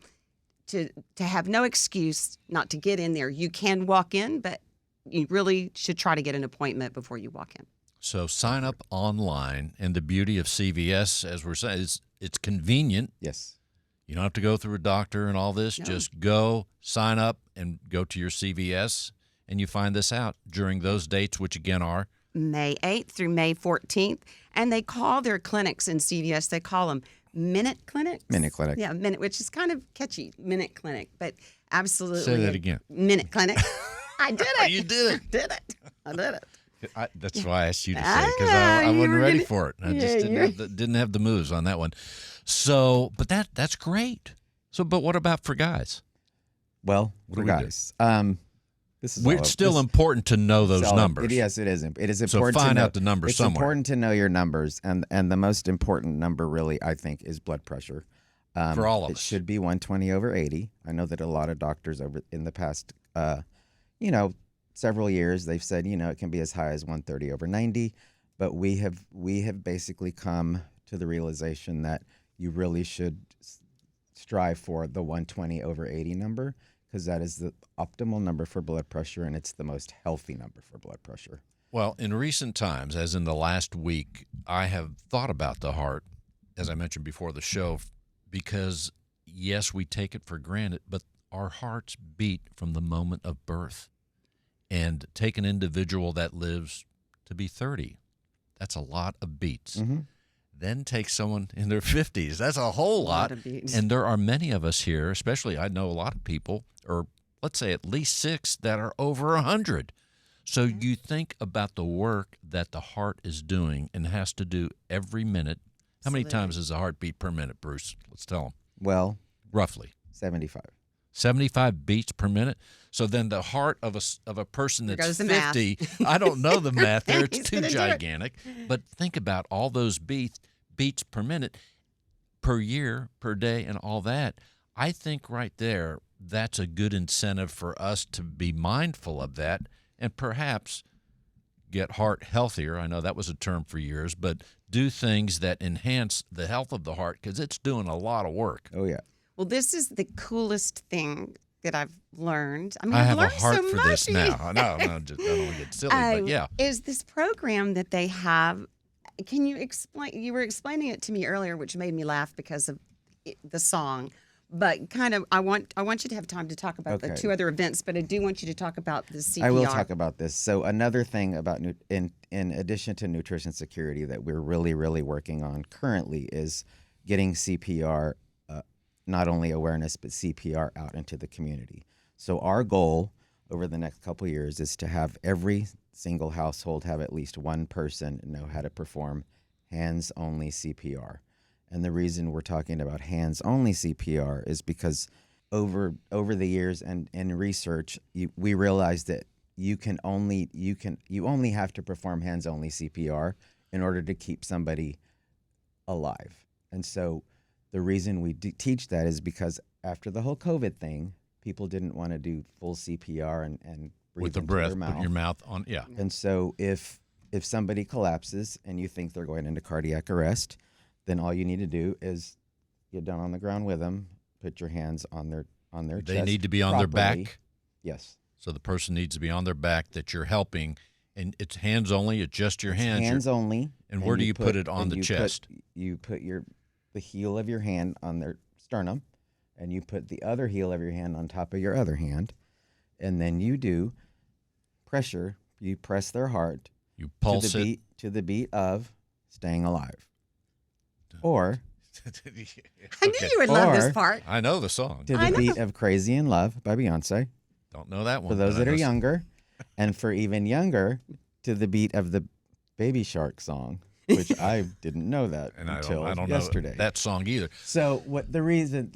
[SPEAKER 3] to have no excuse not to get in there. You can walk in, but you really should try to get an appointment before you walk in.
[SPEAKER 2] So sign up online, and the beauty of CVS, as we're saying, is it's convenient.
[SPEAKER 6] Yes.
[SPEAKER 2] You don't have to go through a doctor and all this.
[SPEAKER 3] No.
[SPEAKER 2] Just go, sign up, and go to your CVS, and you find this out during those dates, which again are
[SPEAKER 3] May 8th through May 14th. And they call their clinics in CVS, they call them Minute Clinics.
[SPEAKER 6] Minute Clinic.
[SPEAKER 3] Yeah, Minute, which is kind of catchy, Minute Clinic, but absolutely.
[SPEAKER 2] Say that again.
[SPEAKER 3] Minute Clinic. I did it.
[SPEAKER 2] You did it.
[SPEAKER 3] I did it.
[SPEAKER 2] That's why I asked you to say
[SPEAKER 3] I
[SPEAKER 2] it, because
[SPEAKER 3] know,
[SPEAKER 2] I
[SPEAKER 3] you
[SPEAKER 2] wasn't
[SPEAKER 3] were
[SPEAKER 2] ready
[SPEAKER 3] gonna-
[SPEAKER 2] for it. I
[SPEAKER 3] Yeah,
[SPEAKER 2] just
[SPEAKER 3] you're-
[SPEAKER 2] didn't have the moves on that one. So, but that's great. So, but what about for guys?
[SPEAKER 6] Well,
[SPEAKER 2] What
[SPEAKER 6] for
[SPEAKER 2] do we do?
[SPEAKER 6] guys, this is
[SPEAKER 2] It's still important to know those numbers.
[SPEAKER 6] Yes, it is. It is
[SPEAKER 2] So
[SPEAKER 6] important
[SPEAKER 2] find
[SPEAKER 6] to know,
[SPEAKER 2] out the numbers
[SPEAKER 6] it's
[SPEAKER 2] somewhere.
[SPEAKER 6] important to know your numbers, and the most important number, really, I think, is blood pressure.
[SPEAKER 2] For all of
[SPEAKER 6] it
[SPEAKER 2] us.
[SPEAKER 6] should be 120/80. I know that a lot of doctors over in the past, several years, they've said, it can be as high as 130/90, but we have basically come to the realization that you really should strive for the 120/80 number, because that is the optimal number for blood pressure, and it's the most healthy number for blood pressure.
[SPEAKER 2] Well, in recent times, as in the last week, I have thought about the heart, as I mentioned before the show, because yes, we take it for granted, but our hearts beat from the moment of birth. And take an individual that lives to be 30. That's a lot of beats.
[SPEAKER 6] Mm-hmm.
[SPEAKER 2] Then take someone in their 50s. That's a whole lot.
[SPEAKER 3] of beats.
[SPEAKER 2] And there are many of us here, especially I know a lot of people, or let's say at least 6, that are over 100. So you think about the work that the heart is doing and has to do every minute. How many
[SPEAKER 3] Absolutely.
[SPEAKER 2] times is a heartbeat per minute, Bruce? Let's tell them.
[SPEAKER 6] Well,
[SPEAKER 2] Roughly.
[SPEAKER 6] 75.
[SPEAKER 2] 75 beats per minute. So then the heart of a person
[SPEAKER 3] There
[SPEAKER 2] that's
[SPEAKER 3] goes the math.
[SPEAKER 2] 50, I don't know the math there. It's
[SPEAKER 3] He's
[SPEAKER 2] too
[SPEAKER 3] gonna do it.
[SPEAKER 2] gigantic. But think about all those beats per minute, per year, per day, and all that. I think right there, that's a good incentive for us to be mindful of that and perhaps get heart healthier. I know that was a term for years, but do things that enhance the health of the heart, because it's doing a lot of work.
[SPEAKER 6] Oh, yeah.
[SPEAKER 3] Well, this is the coolest thing that I've learned. I mean,
[SPEAKER 2] I
[SPEAKER 3] I've
[SPEAKER 2] have a
[SPEAKER 3] learned
[SPEAKER 2] heart
[SPEAKER 3] so
[SPEAKER 2] for
[SPEAKER 3] much.
[SPEAKER 2] this now. No, I don't want to get silly, but yeah.
[SPEAKER 3] Is this program that they have? Can you explain? You were explaining it to me earlier, which made me laugh because of the song. But kind of, I want you to have time to talk about the
[SPEAKER 6] Okay.
[SPEAKER 3] 2 other events, but I do want you to talk about the CPR.
[SPEAKER 6] I will talk about this. So another thing about in addition to nutrition security that we're really working on currently is getting CPR, not only awareness but CPR out into the community. So our goal over the next couple of years is to have every single household have at least one person know how to perform hands-only CPR. And the reason we're talking about hands-only CPR is because over the years and in research, we realized that you only have to perform hands-only CPR in order to keep somebody alive. And so the reason we teach that is because after the whole COVID thing, people didn't want to do full CPR and breathe
[SPEAKER 2] With the
[SPEAKER 6] into
[SPEAKER 2] breath,
[SPEAKER 6] their mouth.
[SPEAKER 2] put your mouth on, yeah.
[SPEAKER 6] And so if somebody collapses and you think they're going into cardiac arrest, then all you need to do is get down on the ground with them, put your hands on their chest.
[SPEAKER 2] They need to be on their
[SPEAKER 6] properly.
[SPEAKER 2] back.
[SPEAKER 6] Yes.
[SPEAKER 2] So the person needs to be on their back that you're helping, and it's hands only. It's just your hands.
[SPEAKER 6] Hands only.
[SPEAKER 2] And where do you put it on the chest?
[SPEAKER 6] You put the heel of your hand on their sternum, and you put the other heel of your hand on top of your other hand, and then you do pressure. You press their heart
[SPEAKER 2] You pulse it.
[SPEAKER 6] to the beat of "Staying Alive," or
[SPEAKER 3] I knew you would love this
[SPEAKER 6] Or-
[SPEAKER 3] part.
[SPEAKER 2] I know the song.
[SPEAKER 6] to the beat of "Crazy in Love" by Beyonce.
[SPEAKER 2] Don't know that one.
[SPEAKER 6] For those
[SPEAKER 2] but I
[SPEAKER 6] that are
[SPEAKER 2] know-
[SPEAKER 6] younger, and for even younger, to the beat of the Baby Shark song, which I didn't know that
[SPEAKER 2] and I
[SPEAKER 6] until
[SPEAKER 2] don't
[SPEAKER 6] yesterday.
[SPEAKER 2] know that song either.
[SPEAKER 6] So what the reason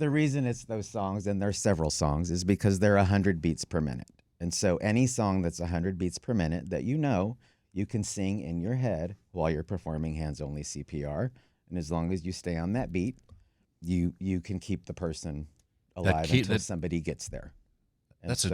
[SPEAKER 6] it's those songs, and there's several songs, is because they're 100 beats per minute. And so any song that's 100 beats per minute that you can sing in your head while you're performing hands-only CPR. And as long as you stay on that beat, you can keep the person alive until somebody gets there. And
[SPEAKER 2] That's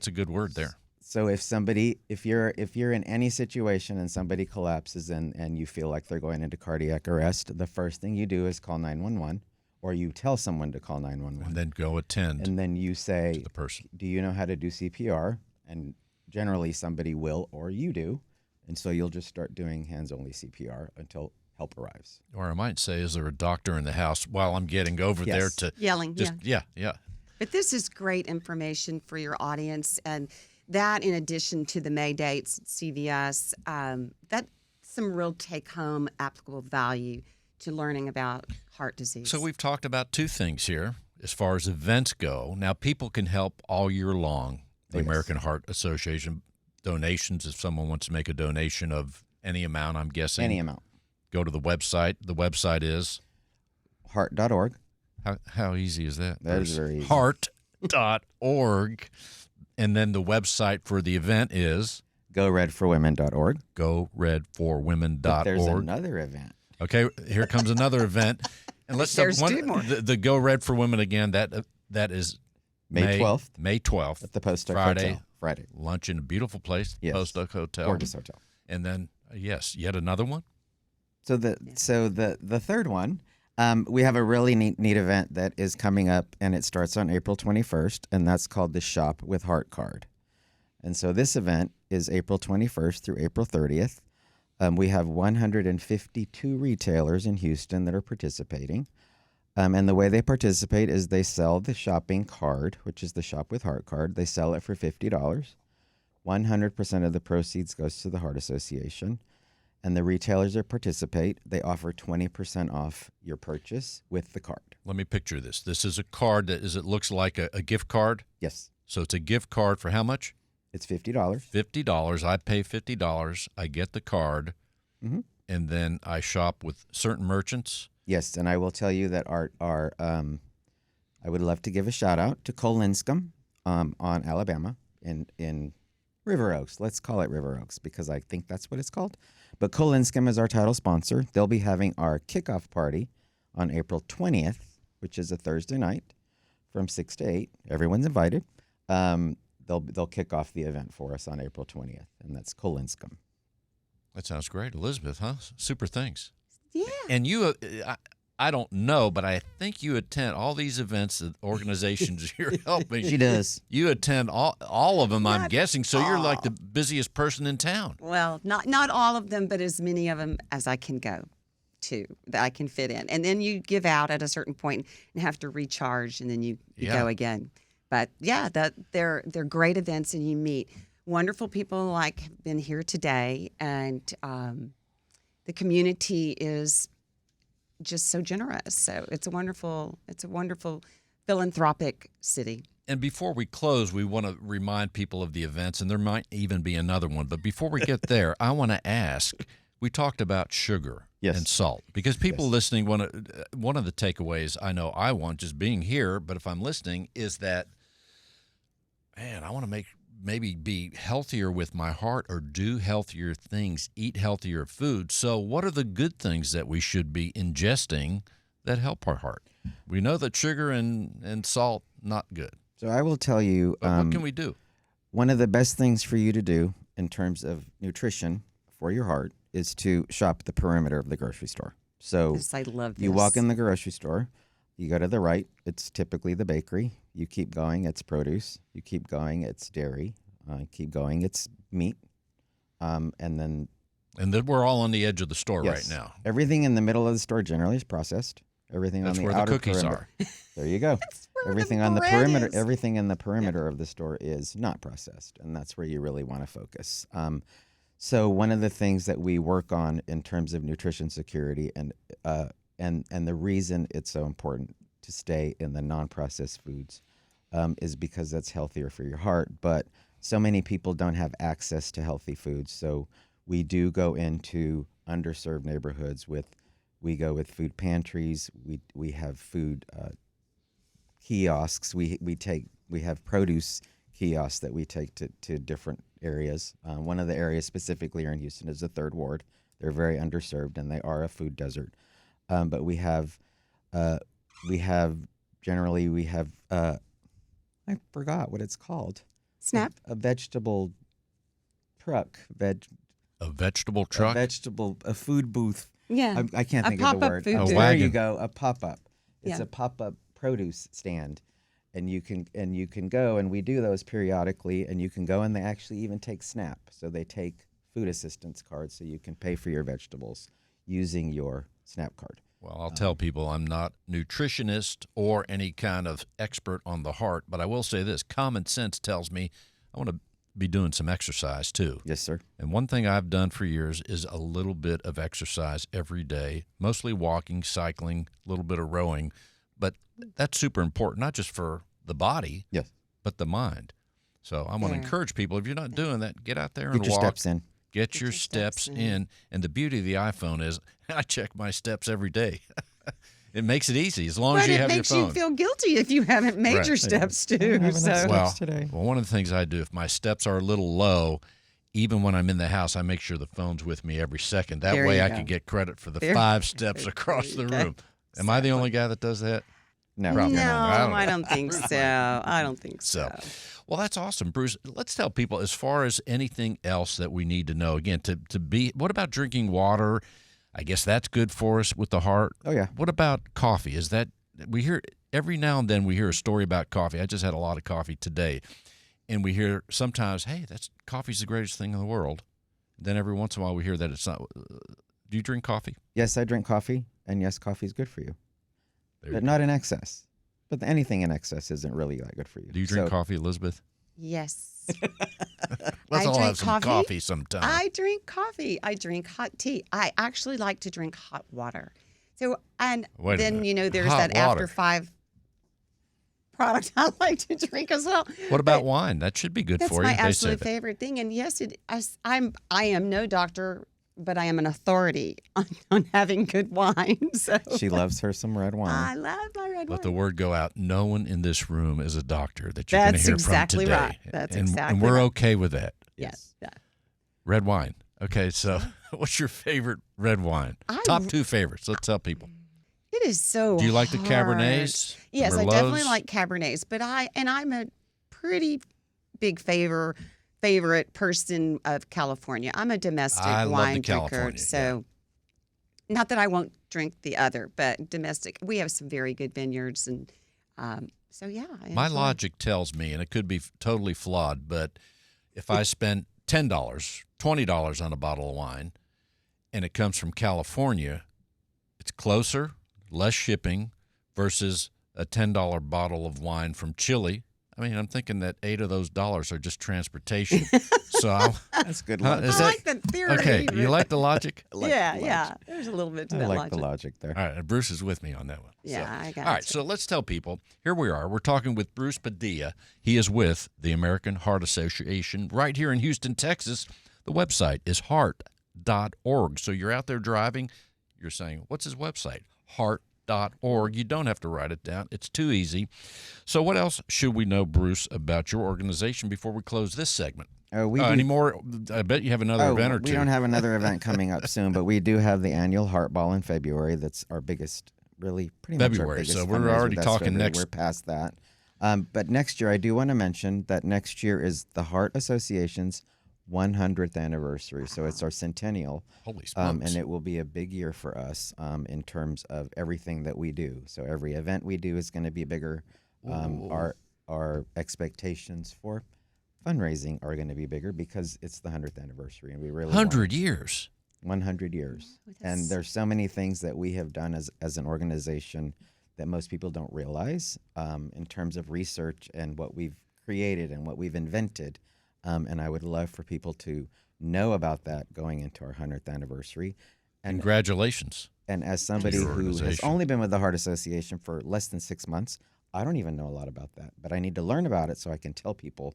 [SPEAKER 2] a good word there.
[SPEAKER 6] So if you're in any situation and somebody collapses and you feel like they're going into cardiac arrest, the first thing you do is call 911, or you tell someone to call 911.
[SPEAKER 2] And then go attend
[SPEAKER 6] And then you say,
[SPEAKER 2] to the person.
[SPEAKER 6] do you know how to do CPR? And generally somebody will, or you do. And so you'll just start doing hands-only CPR until help arrives.
[SPEAKER 2] Or I might say, is there a doctor in the house while I'm getting over there
[SPEAKER 6] Yes.
[SPEAKER 2] to
[SPEAKER 3] Yelling,
[SPEAKER 2] just yeah.
[SPEAKER 3] But this is great information for your audience, and that, in addition to the May dates at CVS, that's some real take-home applicable value to learning about heart disease.
[SPEAKER 2] So we've talked about two things here as far as events go. Now, people can help all year long. The
[SPEAKER 6] Yes.
[SPEAKER 2] American Heart Association donations, if someone wants to make a donation of any amount, I'm guessing.
[SPEAKER 6] Any amount.
[SPEAKER 2] Go to the website. The website is
[SPEAKER 6] Heart.org.
[SPEAKER 2] how easy is that?
[SPEAKER 6] That is very easy.
[SPEAKER 2] Heart.org. And then the website for the event is
[SPEAKER 6] GoRedForWomen.org.
[SPEAKER 2] GoRedForWomen.org.
[SPEAKER 6] But there's another event.
[SPEAKER 2] Okay, here comes another event. And let's
[SPEAKER 3] There's
[SPEAKER 2] one,
[SPEAKER 3] two more.
[SPEAKER 2] the Go Red for Women again. That is
[SPEAKER 6] May 12th.
[SPEAKER 2] May 12th.
[SPEAKER 6] At the Post Oak
[SPEAKER 2] Friday.
[SPEAKER 6] Hotel. Friday.
[SPEAKER 2] Lunch in a beautiful place,
[SPEAKER 6] Yes.
[SPEAKER 2] Post Oak Hotel.
[SPEAKER 6] Gorgeous hotel.
[SPEAKER 2] And then yes, yet another one.
[SPEAKER 6] So the third one, we have a really neat event that is coming up, and it starts on April 21st, and that's called the Shop with Heart Card. And so this event is April 21st through April 30th. We have 152 retailers in Houston that are participating. And the way they participate is they sell the shopping card, which is the Shop with Heart Card. They sell it for $50. 100% of the proceeds goes to the Heart Association. And the retailers that participate, they offer 20% off your purchase with the card.
[SPEAKER 2] Let me picture this. This is a card it looks like a gift card.
[SPEAKER 6] Yes,
[SPEAKER 2] So it's a gift card for how much?
[SPEAKER 6] it's $50.
[SPEAKER 2] $50. I pay $50. I get the card,
[SPEAKER 6] Mhm.
[SPEAKER 2] and then I shop with certain merchants.
[SPEAKER 6] Yes, and I will tell you that our I would love to give a shout out to Cole Linscomb on Alabama in River Oaks. Let's call it River Oaks because I think that's what it's called. But Cole Linscomb is our title sponsor. They'll be having our kickoff party on April 20th, which is a Thursday night from 6 to 8. Everyone's invited. They'll kick off the event for us on April 20th, and that's Cole Linscomb.
[SPEAKER 2] That sounds great, Elizabeth. Huh? Super things.
[SPEAKER 3] yeah.
[SPEAKER 2] And you, I don't know, but I think you attend all these events, the organizations you're helping.
[SPEAKER 6] She does.
[SPEAKER 2] You attend all of them, I'm
[SPEAKER 3] Not
[SPEAKER 2] guessing. So you're like
[SPEAKER 3] all.
[SPEAKER 2] the busiest person in town.
[SPEAKER 3] Well, not all of them, but as many of them as I can go. too that I can fit in. And then you give out at a certain point and have to recharge, and then you
[SPEAKER 2] Yeah.
[SPEAKER 3] go again. But yeah, they're great events, and you meet wonderful people like have been here today, and the community is just so generous. So it's a wonderful philanthropic city.
[SPEAKER 2] And before we close, we want to remind people of the events, and there might even be another one. But before we get there, I want to ask, we talked about sugar
[SPEAKER 6] Yes.
[SPEAKER 2] and salt, because people
[SPEAKER 6] Yes.
[SPEAKER 2] listening, one of the takeaways I know I want just being here, but if I'm listening, is that, man, I want to maybe be healthier with my heart or do healthier things, eat healthier food. So what are the good things that we should be ingesting that help our heart? We know that sugar and salt, not good.
[SPEAKER 6] So I will tell you,
[SPEAKER 2] But what can we do?
[SPEAKER 6] one of the best things for you to do in terms of nutrition for your heart is to shop the perimeter of the grocery store. So
[SPEAKER 3] Yes, I love this.
[SPEAKER 6] you walk in the grocery store, you go to the right, it's typically the bakery. You keep going, it's produce. You keep going, it's dairy. Keep going, it's meat. And then
[SPEAKER 2] And then we're all on the edge of the store
[SPEAKER 6] yes,
[SPEAKER 2] right now.
[SPEAKER 6] everything in the middle of the store generally is processed. Everything
[SPEAKER 2] That's
[SPEAKER 6] on the
[SPEAKER 2] where the
[SPEAKER 6] outer
[SPEAKER 2] cookies
[SPEAKER 6] perimeter.
[SPEAKER 2] are.
[SPEAKER 6] There you go.
[SPEAKER 3] where
[SPEAKER 6] Everything
[SPEAKER 3] the
[SPEAKER 6] on the
[SPEAKER 3] bread
[SPEAKER 6] perimeter,
[SPEAKER 3] is.
[SPEAKER 6] everything in the perimeter of the store is not processed, and that's where you really want to focus. So one of the things that we work on in terms of nutrition security, and the reason it's so important to stay in the non-processed foods, is because that's healthier for your heart. But so many people don't have access to healthy foods, so we do go into underserved neighborhoods we go with food pantries. We have food kiosks. We have produce kiosks that we take to different areas. One of the areas specifically here in Houston is the Third Ward. They're very underserved, and they are a food desert. But we have I forgot what it's called.
[SPEAKER 3] Snap.
[SPEAKER 6] A vegetable truck.
[SPEAKER 2] A vegetable truck?
[SPEAKER 6] A food booth.
[SPEAKER 3] Yeah.
[SPEAKER 6] I can't
[SPEAKER 3] A
[SPEAKER 6] think of the
[SPEAKER 3] pop-up
[SPEAKER 6] word.
[SPEAKER 3] food
[SPEAKER 6] Oh,
[SPEAKER 2] booth.
[SPEAKER 6] there you
[SPEAKER 2] wagon.
[SPEAKER 6] go. A pop-up. It's
[SPEAKER 3] Yeah.
[SPEAKER 6] a pop-up produce stand, and you can go, and we do those periodically, and you can go, and they actually even take SNAP. So they take food assistance cards, so you can pay for your vegetables using your SNAP card.
[SPEAKER 2] Well, I'll tell people I'm not nutritionist or any kind of expert on the heart, but I will say this. Common sense tells me I want to be doing some exercise too.
[SPEAKER 6] Yes, sir.
[SPEAKER 2] And one thing I've done for years is a little bit of exercise every day, mostly walking, cycling, a little bit of rowing. But that's super important, not just for the body,
[SPEAKER 6] Yes.
[SPEAKER 2] but the mind. So I want to
[SPEAKER 3] Yeah.
[SPEAKER 2] encourage people, if you're not doing that, get out there and
[SPEAKER 6] Get your
[SPEAKER 2] walk.
[SPEAKER 6] steps in.
[SPEAKER 2] Get your steps in. And the beauty of the iPhone is I check my steps every day. It makes it easy as long as
[SPEAKER 3] But
[SPEAKER 2] you
[SPEAKER 3] it
[SPEAKER 2] have your
[SPEAKER 3] makes
[SPEAKER 2] phone.
[SPEAKER 3] you feel guilty if you haven't made
[SPEAKER 2] Right.
[SPEAKER 3] your steps too. So
[SPEAKER 2] Well, one of the things I do, if my steps are a little low, even when I'm in the house, I make sure the phone's with me every second. That
[SPEAKER 3] There
[SPEAKER 2] way
[SPEAKER 3] you
[SPEAKER 2] I
[SPEAKER 3] go.
[SPEAKER 2] can get credit for the
[SPEAKER 3] There-
[SPEAKER 2] 5 steps across the
[SPEAKER 3] you go.
[SPEAKER 2] room. Am I the only guy that does that?
[SPEAKER 6] No,
[SPEAKER 2] Probably
[SPEAKER 6] you're
[SPEAKER 3] no,
[SPEAKER 6] not.
[SPEAKER 3] I don't think so. I don't think so.
[SPEAKER 2] Well, that's awesome, Bruce. Let's tell people, as far as anything else that we need to know, again, to be, what about drinking water? I guess that's good for us with the heart.
[SPEAKER 6] Oh, yeah.
[SPEAKER 2] What about coffee? Is that, we hear, every now and then we hear a story about coffee. I just had a lot of coffee today. And we hear sometimes, hey, coffee's the greatest thing in the world. Then every once in a while we hear that it's not. Do you drink coffee?
[SPEAKER 6] Yes, I drink coffee, and yes, coffee is good for you,
[SPEAKER 2] There
[SPEAKER 6] but
[SPEAKER 2] you
[SPEAKER 6] not in excess. But anything in excess isn't really that good for you.
[SPEAKER 2] Do you drink
[SPEAKER 6] So-
[SPEAKER 2] coffee, Elizabeth?
[SPEAKER 3] Yes.
[SPEAKER 2] Let's
[SPEAKER 3] I
[SPEAKER 2] all
[SPEAKER 3] drink
[SPEAKER 2] have some coffee sometime.
[SPEAKER 3] I drink coffee. I drink hot tea. I actually like to drink hot water. So, and
[SPEAKER 2] Wait a
[SPEAKER 3] then,
[SPEAKER 2] minute.
[SPEAKER 3] there's
[SPEAKER 2] Hot
[SPEAKER 3] that
[SPEAKER 2] water.
[SPEAKER 3] after 5 product I like to drink as well.
[SPEAKER 2] What about wine? That should be good
[SPEAKER 3] That's
[SPEAKER 2] for you.
[SPEAKER 3] my
[SPEAKER 2] They
[SPEAKER 3] absolute
[SPEAKER 2] said that.
[SPEAKER 3] favorite thing. And yes, I am no doctor, but I am an authority on having good wine. So
[SPEAKER 6] She loves her some red wine.
[SPEAKER 3] I love my red
[SPEAKER 2] Let
[SPEAKER 3] wine.
[SPEAKER 2] the word go out. No one in this room is a doctor that you're going to
[SPEAKER 3] That's
[SPEAKER 2] hear
[SPEAKER 3] exactly
[SPEAKER 2] from today.
[SPEAKER 3] right. That's
[SPEAKER 2] and,
[SPEAKER 3] exactly
[SPEAKER 2] And we're
[SPEAKER 3] right.
[SPEAKER 2] okay with that.
[SPEAKER 3] Yes. Yeah.
[SPEAKER 2] Red wine. Okay, so what's your favorite red wine? Top 2 favorites. Let's tell people.
[SPEAKER 3] It is so
[SPEAKER 2] Do you like the
[SPEAKER 3] hard.
[SPEAKER 2] Cabernets? the
[SPEAKER 3] Yes, I definitely
[SPEAKER 2] Merlots?
[SPEAKER 3] like Cabernets, but I'm a pretty big favorite person of California. I'm a domestic
[SPEAKER 2] I love the
[SPEAKER 3] wine drinker,
[SPEAKER 2] California,
[SPEAKER 3] so not that I won't drink the other, but domestic. We have some very good vineyards, and so yeah. I
[SPEAKER 2] My
[SPEAKER 3] enjoy-
[SPEAKER 2] logic tells me, and it could be totally flawed, but if I spend $10, $20 on a bottle of wine, and it comes from California, It's closer, less shipping versus a $10 bottle of wine from Chile. I mean, I'm thinking that $8 of those dollars are just transportation. So
[SPEAKER 6] That's good.
[SPEAKER 2] Huh,
[SPEAKER 6] logic.
[SPEAKER 2] is
[SPEAKER 3] I
[SPEAKER 2] that-
[SPEAKER 3] like the theory.
[SPEAKER 2] okay, you like the logic?
[SPEAKER 6] I like
[SPEAKER 3] yeah,
[SPEAKER 6] the logic.
[SPEAKER 3] yeah. There's a little bit to
[SPEAKER 6] I
[SPEAKER 3] that
[SPEAKER 6] like
[SPEAKER 3] logic.
[SPEAKER 6] the logic there.
[SPEAKER 2] All right, Bruce is with me on that one.
[SPEAKER 3] Yeah,
[SPEAKER 2] So,
[SPEAKER 3] I got
[SPEAKER 2] all right,
[SPEAKER 3] you.
[SPEAKER 2] so let's tell people, here we are. We're talking with Bruce Padilla. He is with the American Heart Association right here in Houston, Texas. The website is heart.org. So you're out there driving, you're saying, what's his website? Heart.org. You don't have to write it down. It's too easy. So what else should we know, Bruce, about your organization before we close this segment? Any more? I bet you have another event or two.
[SPEAKER 6] We don't have another event coming up soon, but we do have the annual Heart Ball in February. That's our biggest, really pretty much our
[SPEAKER 2] February,
[SPEAKER 6] biggest
[SPEAKER 2] so we're
[SPEAKER 6] fundraiser.
[SPEAKER 2] already
[SPEAKER 6] That's
[SPEAKER 2] talking
[SPEAKER 6] February.
[SPEAKER 2] next-
[SPEAKER 6] We're past that. But next year, I do want to mention that next year is the Heart Association's 100th anniversary. So it's our centennial.
[SPEAKER 2] Holy smokes.
[SPEAKER 6] And it will be a big year for us in terms of everything that we do. So every event we do is going to be bigger. Our expectations for fundraising are going to be bigger because it's the 100th anniversary, and we really
[SPEAKER 2] 100 years.
[SPEAKER 6] 100 years.
[SPEAKER 3] Oh,
[SPEAKER 6] And there's so many things that we have done as an organization that most people don't realize in terms of research and what we've created and what we've invented. And I would love for people to know about that going into our 100th anniversary. And
[SPEAKER 2] Congratulations.
[SPEAKER 6] and as somebody
[SPEAKER 2] your
[SPEAKER 6] who has
[SPEAKER 2] organization.
[SPEAKER 6] only been with the Heart Association for less than 6 months, I don't even know a lot about that. But I need to learn about it so I can tell people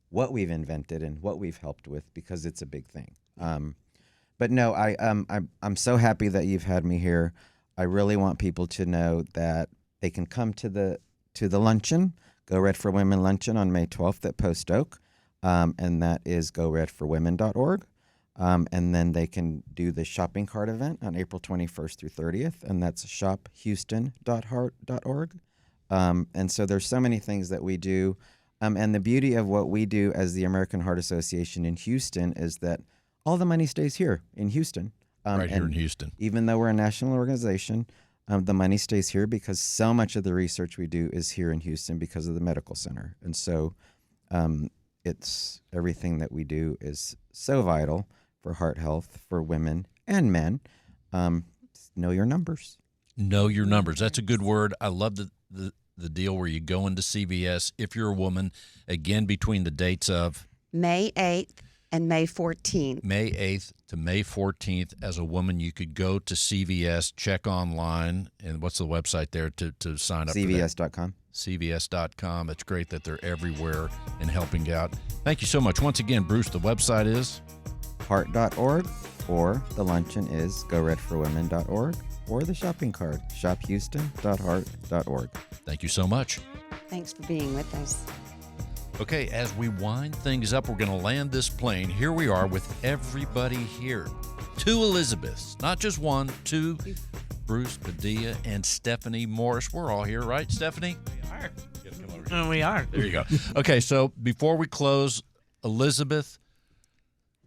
[SPEAKER 6] what we've invented and what we've helped with, because it's a big thing. But no, I'm so happy that you've had me here. I really want people to know that they can come to the luncheon, Go Red for Women luncheon on May 12th at Post Oak, and that is goredforwomen.org. And then they can do the shopping cart event on April 21st through 30th, and that's shophouston.heart.org. And so there's so many things that we do. And the beauty of what we do as the American Heart Association in Houston is that all the money stays here in Houston.
[SPEAKER 2] Right here in
[SPEAKER 6] and
[SPEAKER 2] Houston.
[SPEAKER 6] Even though we're a national organization, the money stays here because so much of the research we do is here in Houston because of the medical center. And so it's everything that we do is so vital for heart health for women and men. Know your numbers.
[SPEAKER 2] Know your numbers. That's a good word. I love the deal where you go into CVS if you're a woman, again, between the dates of
[SPEAKER 3] May 8th and May 14th.
[SPEAKER 2] May 8th to May 14th. As a woman, you could go to CVS, check online, and what's the website there to sign up for that?
[SPEAKER 6] CVS.com.
[SPEAKER 2] CVS.com. It's great that they're everywhere and helping out. Thank you so much. Once again, Bruce, the website is
[SPEAKER 6] Heart.org, or the luncheon is goredforwomen.org, or the shopping cart, shophouston.heart.org.
[SPEAKER 2] Thank you so much.
[SPEAKER 3] Thanks for being with us.
[SPEAKER 2] Okay, as we wind things up, we're going to land this plane. Here we are with everybody here. Two Elizabeths, not just one, two. Bruce Padilla and Stephanie Morris. We're all here, right, Stephanie?
[SPEAKER 5] We are.
[SPEAKER 2] There you go. Okay, so before we close, Elizabeth,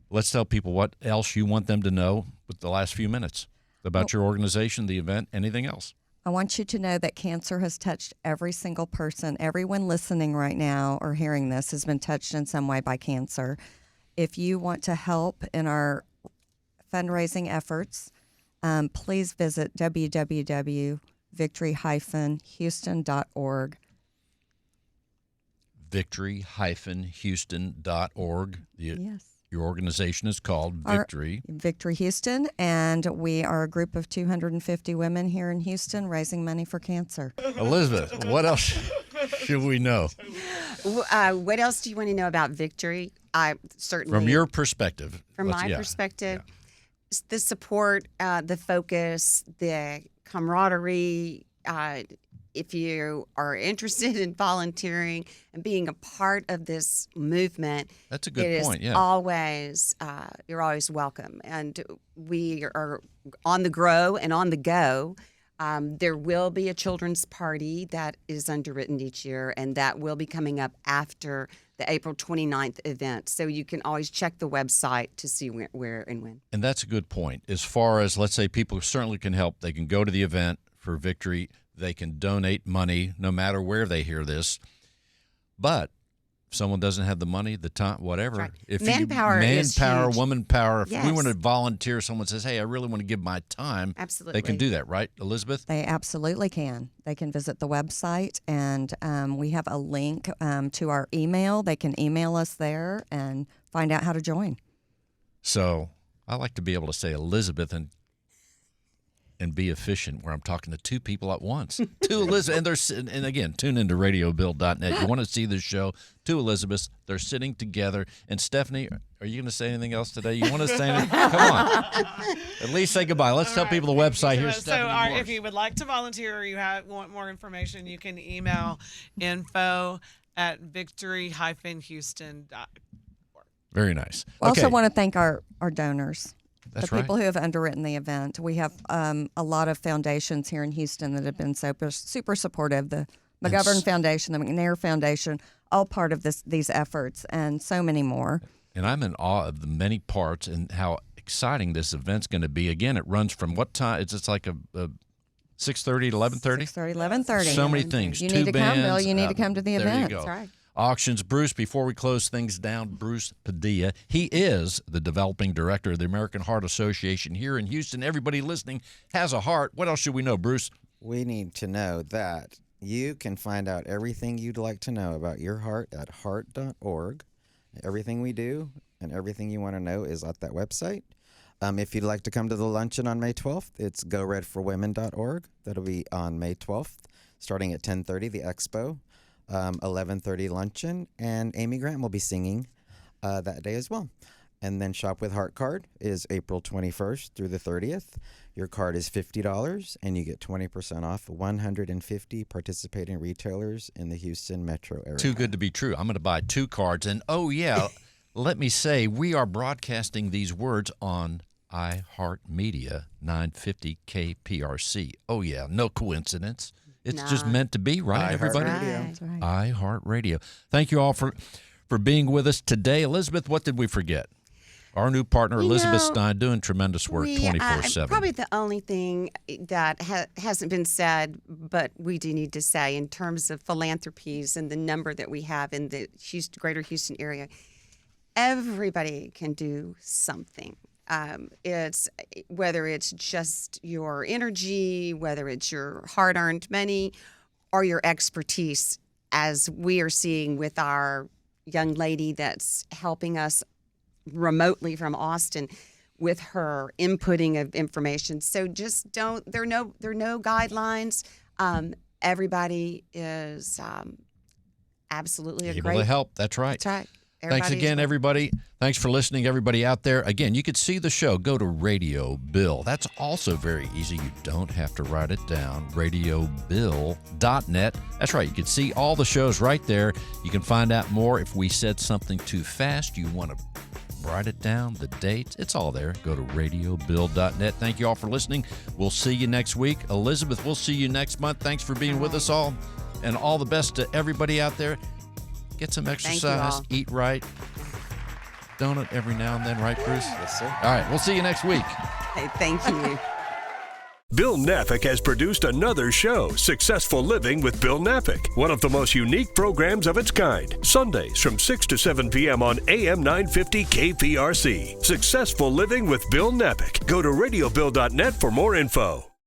[SPEAKER 2] let's tell people what else you want them to know with the last few minutes about your organization, the event, anything else.
[SPEAKER 4] I want you to know that cancer has touched every single person. Everyone listening right now or hearing this has been touched in some way by cancer. If you want to help in our fundraising efforts, please visit www.victory-houston.org.
[SPEAKER 2] Victory-houston.org.
[SPEAKER 4] Yes.
[SPEAKER 2] Your organization is called Victory.
[SPEAKER 4] Victory Houston, and we are a group of 250 women here in Houston raising money for cancer.
[SPEAKER 2] Elizabeth, what else should we know
[SPEAKER 3] What else do you want to know about Victory? I certainly,
[SPEAKER 2] from your perspective?
[SPEAKER 3] from my
[SPEAKER 2] Yeah.
[SPEAKER 3] perspective, the support, the focus, the camaraderie. If you are interested in volunteering and being a part of this movement,
[SPEAKER 2] That's a good
[SPEAKER 3] it
[SPEAKER 2] point,
[SPEAKER 3] is
[SPEAKER 2] yeah.
[SPEAKER 3] always you're always welcome. And we are on the grow and on the go. There will be a children's party that is underwritten each year, and that will be coming up after the April 29th event. So you can always check the website to see where and when.
[SPEAKER 2] And that's a good point. As far as, let's say, people certainly can help. They can go to the event for Victory. They can donate money no matter where they hear this. But someone doesn't have the money, the time, whatever.
[SPEAKER 3] Right.
[SPEAKER 2] If
[SPEAKER 3] Manpower is huge.
[SPEAKER 2] woman power. If we
[SPEAKER 3] Yes.
[SPEAKER 2] want to volunteer, someone says, "Hey, I really want to give my time."
[SPEAKER 3] Absolutely.
[SPEAKER 2] They can do that, right, Elizabeth?
[SPEAKER 4] They absolutely can. They can visit the website, and we have a link to our email. They can email us there and find out how to join.
[SPEAKER 2] So I like to be able to say Elizabeth and be efficient where I'm talking to two people at once. Two Elizabeth, and again, tune into radiobill.net. You want to see this show, two Elizabeths, they're sitting together. And Stephanie, are you going to say anything else today? You want to say anything? Come on. At least say goodbye. Let's tell people the website. Here's Stephanie
[SPEAKER 5] if you would like to volunteer or you want more information, you can email info@victory-houston.org.
[SPEAKER 2] Very nice.
[SPEAKER 4] We also want to thank our donors.
[SPEAKER 2] That's
[SPEAKER 4] the people who have underwritten the event. We have a lot of foundations here in Houston that have been super supportive. The McGovern Foundation, the McNair Foundation, all part of these efforts, and so many more.
[SPEAKER 2] And I'm in awe of the many parts and how exciting this event's going to be. Again, it runs from what time? It's just like a 6:30 to 11:30?
[SPEAKER 4] 6:30, 11:30.
[SPEAKER 2] So many things.
[SPEAKER 4] You
[SPEAKER 2] Two
[SPEAKER 4] need to come, Bill.
[SPEAKER 2] bands.
[SPEAKER 4] You need to come to the
[SPEAKER 2] there
[SPEAKER 4] event.
[SPEAKER 2] You go.
[SPEAKER 3] That's right.
[SPEAKER 2] Auctions. Bruce, before we close things down, Bruce Padilla. He is the developing director of the American Heart Association here in Houston. Everybody listening has a heart. What else should we know, Bruce?
[SPEAKER 6] We need to know that you can find out everything you'd like to know about your heart at heart.org. Everything we do and everything you want to know is at that website. If you'd like to come to the luncheon on May 12th, it's goredforwomen.org. That'll be on May 12th, starting at 10:30, the expo. 11:30 luncheon, and Amy Grant will be singing that day as well. And then Shop with Heart card is April 21st through the 30th. Your card is $50, and you get 20% off 150 participating retailers in the Houston metro area.
[SPEAKER 2] Too good to be true. I'm going to buy 2 cards. And, oh, yeah, let me say, we are broadcasting these words on iHeartMedia 950 KPRC. Oh, yeah, no coincidence. It's just meant to be, right, everybody?
[SPEAKER 6] That's
[SPEAKER 4] right.
[SPEAKER 2] iHeartRadio. Thank you all for being with us today. Elizabeth, what did we forget? Our new partner, Elizabeth Stein, doing tremendous work 24/7.
[SPEAKER 3] Probably the only thing that hasn't been said, but we do need to say in terms of philanthropies and the number that we have in the greater Houston area, everybody can do something. It's whether it's just your energy, whether it's your hard-earned money, or your expertise, as we are seeing with our young lady that's helping us remotely from Austin with her inputting of information. So just don't. There are no guidelines. Everybody is absolutely
[SPEAKER 2] able to help. That's right.
[SPEAKER 3] That's right.
[SPEAKER 2] Thanks again, everybody. Thanks for listening, everybody out there. Again, you could see the show. Go to Radio Bill. That's also very easy. You don't have to write it down. RadioBill.net. That's right. You can see all the shows right there. You can find out more. If we said something too fast, you want to write it down, the dates. It's all there. Go to RadioBill.net. Thank you all for listening. We'll see you next week. Elizabeth, we'll see you next month. Thanks for being with us all. And all the best to everybody out there. Get some exercise, eat right. Donut every now and then, right, Bruce?
[SPEAKER 6] Yes, sir.
[SPEAKER 2] All right, we'll see you next week.
[SPEAKER 3] Hey, thank you.
[SPEAKER 7] Bill Naffick has produced another show, Successful Living with Bill Naffick, one of the most unique programs of its kind. Sundays from 6 to 7 p.m. on AM 950 KPRC. Successful Living with Bill Naffick. Go to radiobill.net for more info.